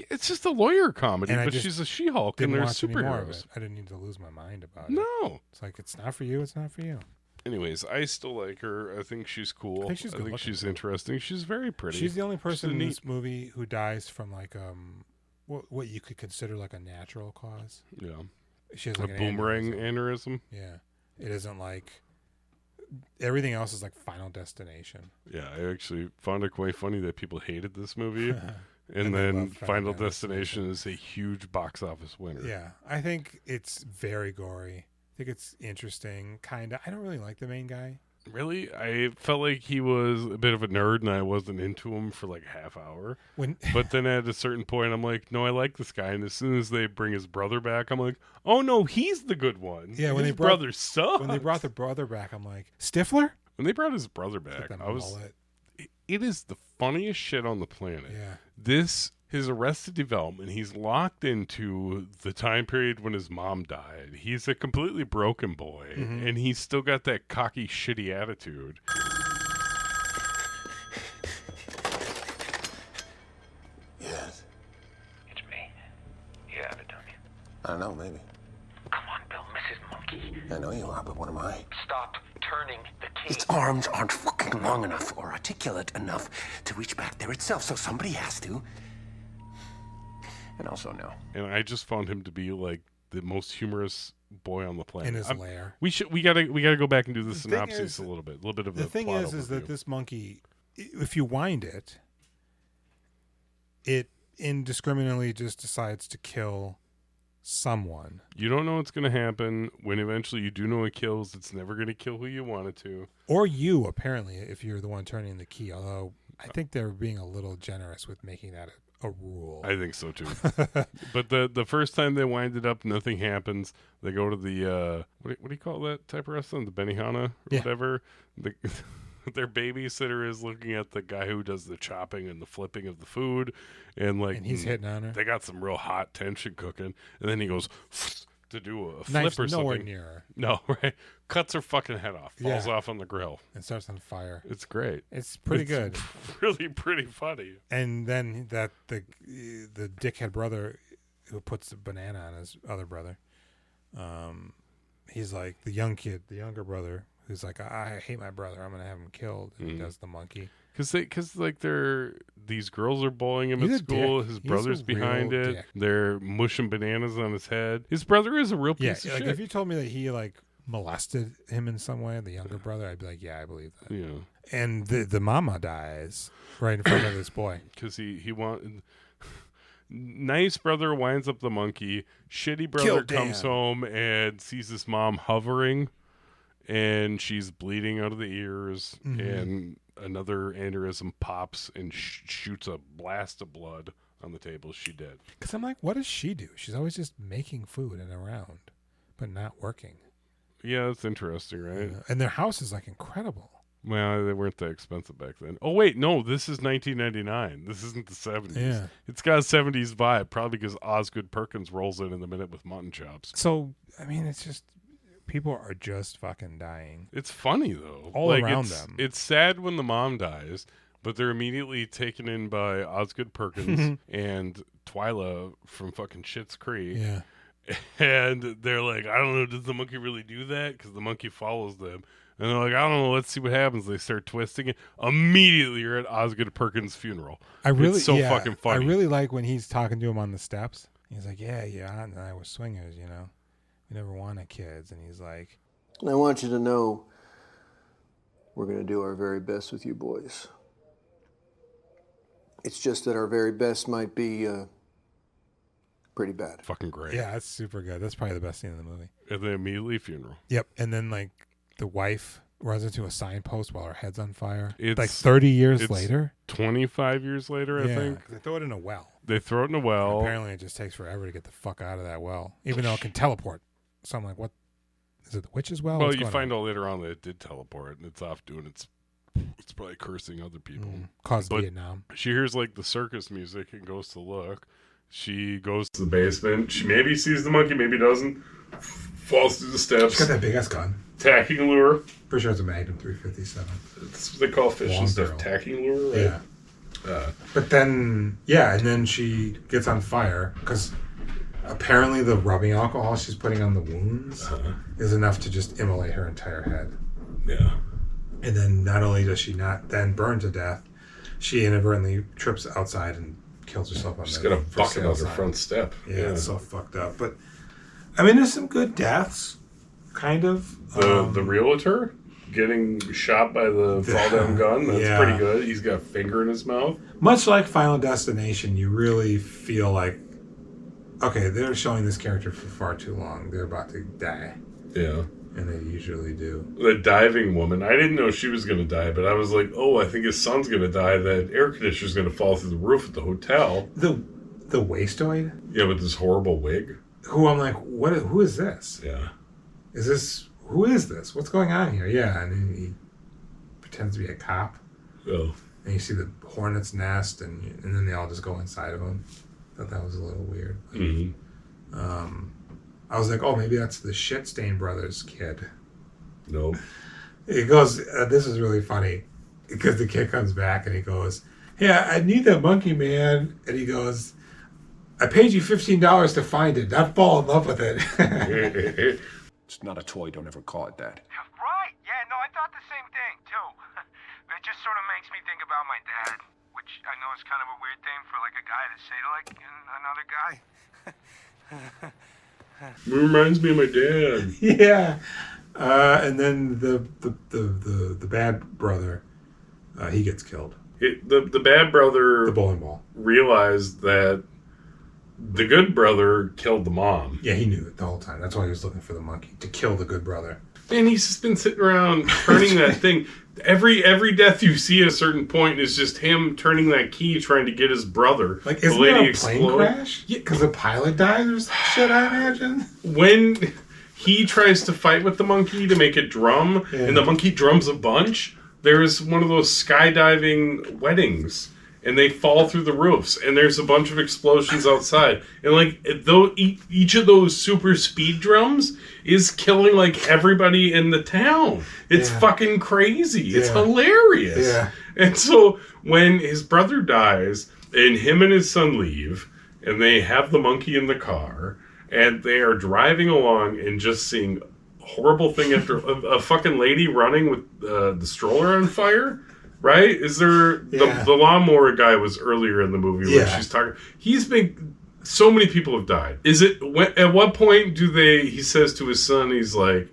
It's just a lawyer comedy, and but she's a She-Hulk and they're superheroes. I didn't need to lose my mind about it. No. It's like, it's not for you, it's not for you. Anyways, I still like her. I think she's cool. I think she's interesting. She's very pretty. She's the only person in this movie who dies from like what you could consider like a natural cause. Yeah. She has like a boomerang aneurysm. Yeah. It isn't like everything else is like Final Destination. Yeah, I actually found it quite funny that people hated this movie. and then Final Destination is a huge box office winner. Yeah. I think it's very gory. I think it's interesting, kind of. I don't really like the main guy. Really? I felt like he was a bit of a nerd and I wasn't into him for like a half hour. But then at a certain point, I'm like, no, I like this guy. And as soon as they bring his brother back, I'm like, oh, no, he's the good one. Yeah, his brother sucks. When they brought the brother back, I'm like, Stifler? When they brought his brother back, I was... It is the funniest shit on the planet. Yeah. His Arrested Development, he's locked into the time period when his mom died. He's a completely broken boy, and he's still got that cocky, shitty attitude. Yes. It's me. You have it, don't you? I don't know, maybe. Come on, Bill, Mrs. Monkey. I know you are, but what am I? Stop turning the key. Its arms aren't fucking long enough or articulate enough to reach back there itself, so somebody has to. And also no. And I just found him to be like the most humorous boy on the planet. In his lair. We gotta go back and do the synopsis a little bit of the thing is that this monkey, if you wind it, it indiscriminately just decides to kill someone. You don't know what's going to happen. When eventually you do know it kills, it's never going to kill who you want it to. Or you, apparently, if you're the one turning the key. Although I think they're being a little generous with making that a rule. I think so too. But the first time they wind it up, nothing happens. They go to the what do you call that type of restaurant? The Benihana or whatever. Their babysitter is looking at the guy who does the chopping and the flipping of the food, and he's hitting on her. They got some real hot tension cooking, and then he goes to do a flip or something. Nowhere near her. No, right? Cuts her fucking head off, falls off on the grill, and starts on fire. It's great. It's pretty good. Really pretty funny. And then the dickhead brother who puts the banana on his other brother, he's like the younger brother. Who's like, I hate my brother. I'm gonna have him killed. And he does the monkey. Because like these girls are bullying him at school. His brother's behind it. Dick. They're mushing bananas on his head. His brother is a real piece of shit. If you told me that he like molested him in some way, the younger brother, I'd be like, yeah, I believe that. Yeah. And the mama dies right in front of this boy because he wanted. Nice brother winds up the monkey. Shitty brother comes home and sees his mom hovering, and she's bleeding out of the ears, and another aneurysm pops and shoots a blast of blood on the table. She dead. Because I'm like, what does she do? She's always just making food and around, but not working. Yeah, that's interesting, right? Yeah. And their house is like incredible. Well, they weren't that expensive back then. Oh, wait, no, this is 1999. This isn't the 70s. Yeah. It's got a 70s vibe, probably because Osgood Perkins rolls in the minute with mutton chops. So, I mean, it's just, people are just fucking dying. It's funny, though. All around them. It's sad when the mom dies, but they're immediately taken in by Osgood Perkins and Twyla from fucking Schitt's Creek. Yeah. And they're like, I don't know, does the monkey really do that? Because the monkey follows them. And they're like, I don't know, let's see what happens. They start twisting it. Immediately, you're at Osgood Perkins' funeral. It's so fucking funny. I really like when he's talking to him on the steps. He's like, yeah, Aunt and I were swingers, you know. We never wanted kids. And he's like, I want you to know we're going to do our very best with you boys. It's just that our very best might be pretty bad. Fucking great. yeah, that's super good. That's probably the best scene in the movie. And then immediately funeral. Yep. And then, like, the wife runs into a signpost while her head's on fire. It's like 30 years later. 25 years later, I think. They throw it in a well. They throw it in a well. Apparently, it just takes forever to get the fuck out of that well, even though it can teleport. So I'm like, what? Is it the witch's well? Well, What's you going find on? out later on that it did teleport, and it's off doing it's probably cursing other people. Caused But Vietnam. She hears like the circus music and goes to look. She goes to the basement. She maybe sees the monkey, maybe doesn't. Falls through the steps. She's got that big ass gun. Tacking lure. Pretty sure it's a Magnum 357. That's what they call fish Long and stuff. barrel. Tacking lure, right? Yeah. But then, and then she gets on fire because apparently the rubbing alcohol she's putting on the wounds is enough to just immolate her entire head. Yeah. And then not only does she not then burn to death, she inadvertently trips outside and kills herself on She's the got a for bucket sale on her sign. front step. Yeah, it's so fucked up. But I mean, there's some good deaths, kind of. The realtor getting shot by the fall down gun. That's pretty good. He's got a finger in his mouth. Much like Final Destination, you really feel like, okay, they're showing this character for far too long. They're about to die. Yeah. And they usually do. The diving woman. I didn't know she was going to die, but I was like, oh, I think his son's going to die. That air conditioner's going to fall through the roof at the hotel. The wastoid? Yeah, with this horrible wig. Who I'm like, who is this? Yeah. Who is this? What's going on here? Yeah, and then he pretends to be a cop. Oh. And you see the hornet's nest, and then they all just go inside of him. I thought that was a little weird. I was like, oh, maybe that's the Shitstain Brothers kid. Nope. He goes, this is really funny, because the kid comes back and he goes, hey, I need that monkey, man. And he goes, I paid you $15 to find it, not fall in love with it. It's not a toy. Don't ever call it that. Right. Yeah, no, I thought the same thing, too. It just sort of makes me think about my dad, which I know is kind of a weird thing for, like, a guy to say to, like, another guy. It reminds me of my dad. Yeah. And then the bad brother, he gets killed. The bad brother, the bowling ball, realized that the good brother killed the mom. Yeah, he knew it the whole time. That's why he was looking for the monkey, to kill the good brother. And he's just been sitting around turning that thing. Every death you see at a certain point is just him turning that key, trying to get his brother. Like, isn't there a plane crash? Yeah, because the pilot dies or some shit, I imagine. When he tries to fight with the monkey to make it drum, and the monkey drums a bunch, there's one of those skydiving weddings, and they fall through the roofs, and there's a bunch of explosions outside. And, like, though each of those super speed drums is killing, like, everybody in the town. It's fucking crazy. It's hilarious. Yeah. And so when his brother dies, and him and his son leave, and they have the monkey in the car, and they are driving along and just seeing horrible thing after a fucking lady running with the stroller on fire. Right? Is there the lawnmower guy was earlier in the movie where she's talking. He's been so many people have died. Is it at what point do he says to his son, he's like,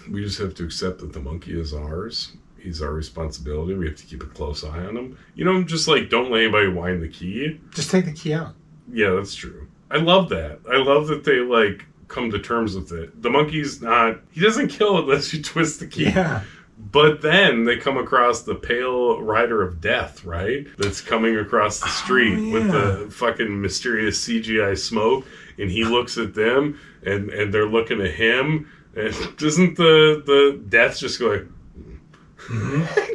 we just have to accept that the monkey is ours? he's our responsibility. We have to keep a close eye on him. You know, just like, don't let anybody wind the key. Just take the key out. Yeah, that's true. I love that. I love that they, like, come to terms with it. The monkey's not... He doesn't kill unless you twist the key. Yeah. But then they come across the pale rider of death, right? That's coming across the street with the fucking mysterious CGI smoke. And he looks at them, and they're looking at him. And doesn't the death just go like...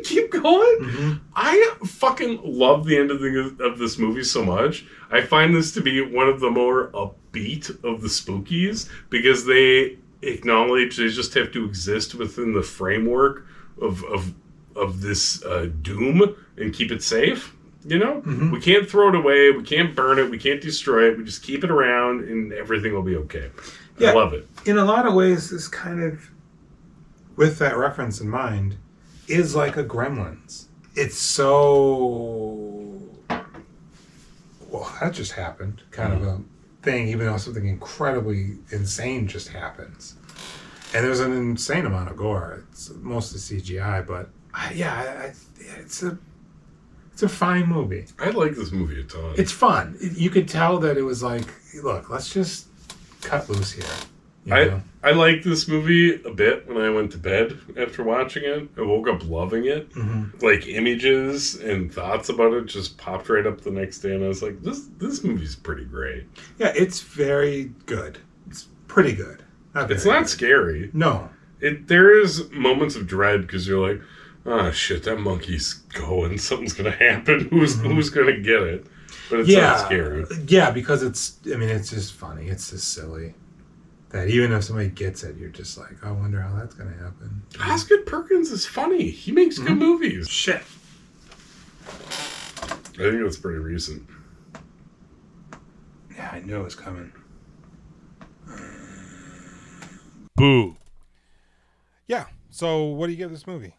Keep going. I fucking love the ending of this movie so much. I find this to be one of the more upbeat of the spookies because they acknowledge they just have to exist within the framework of this doom and keep it safe. You know, we can't throw it away, we can't burn it, we can't destroy it. We just keep it around, and everything will be okay. I love it. In a lot of ways, this kind of, with that reference in mind, is like a Gremlins. It's so... Well, that just happened. Kind of a thing, even though something incredibly insane just happens. And there's an insane amount of gore. It's mostly CGI, but it's a fine movie. I like this movie a ton. It's fun. You could tell that it was like, look, let's just cut loose here. You know? I liked this movie a bit when I went to bed after watching it. I woke up loving it. Like, images and thoughts about it just popped right up the next day, and I was like, this movie's pretty great. Yeah, it's very good. It's pretty good. It's not scary. No. There is moments of dread because you're like, oh shit, that monkey's going. Something's going to happen. Who's going to get it? But it's not scary. Yeah, because it's just funny. It's just silly. That even if somebody gets it, you're just like, I wonder how that's going to happen. Oscar Perkins is funny. He makes good movies. Shit. I think that's pretty recent. Yeah, I knew it was coming. Boo. Yeah. So, what do you give this movie?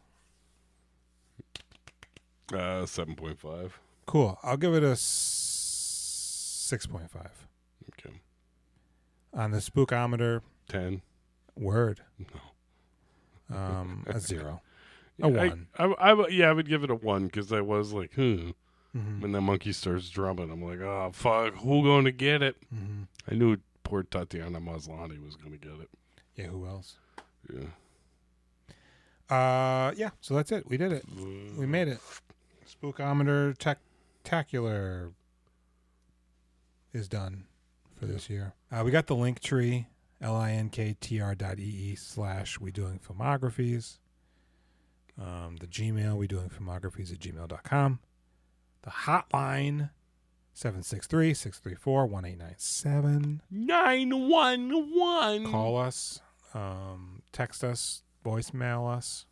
7.5. Cool. I'll give it a 6.5. Okay. On the spookometer, 10. Word. No. A 0. A 1. I would give it a 1 because I was like, When that monkey starts drumming, I'm like, oh, fuck, who going to get it? I knew poor Tatiana Maslany was going to get it. Yeah, who else? Yeah. So that's it. We did it. We made it. Spookometer Tacular is done for this year. We got the link tree, linktr.ee/wedoingfilmographies. The Gmail, wedoingfilmographies@gmail.com. The hotline, 763-634-1897. 911. Call us, text us, voicemail us.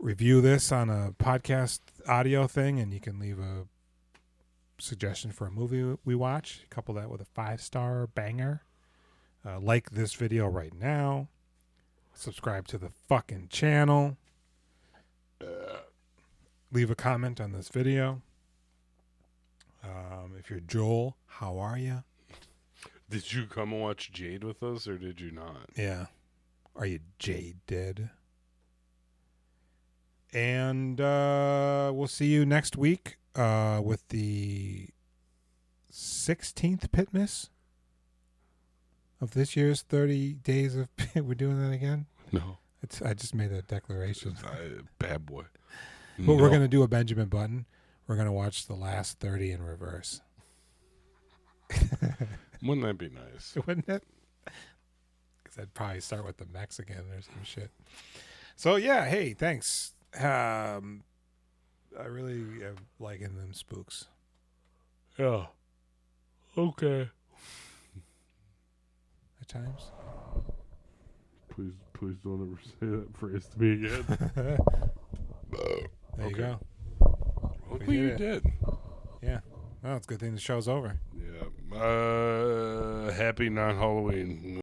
Review this on a podcast audio thing, and you can leave a suggestion for a movie we watch. Couple that with a 5-star banger. Like this video right now. Subscribe to the fucking channel. Leave a comment on this video. If you're Joel, how are you? Did you come and watch Jade with us, or did you not? Yeah. Are you jaded? And we'll see you next week with the 16th Pit Miss of this year's 30 Days of Pit. We're doing that again? No. I just made a declaration. Bad boy. But we're going to do a Benjamin Button. We're going to watch the last 30 in reverse. Wouldn't that be nice? Wouldn't it? Because I'd probably start with the Mexican or some shit. So, yeah, hey, thanks. I really am liking them spooks. Yeah. Okay. At times. Please don't ever say that phrase to me again. There you go. Hopefully you did. Yeah. Well, it's a good thing the show's over. Yeah. Happy non-Halloween.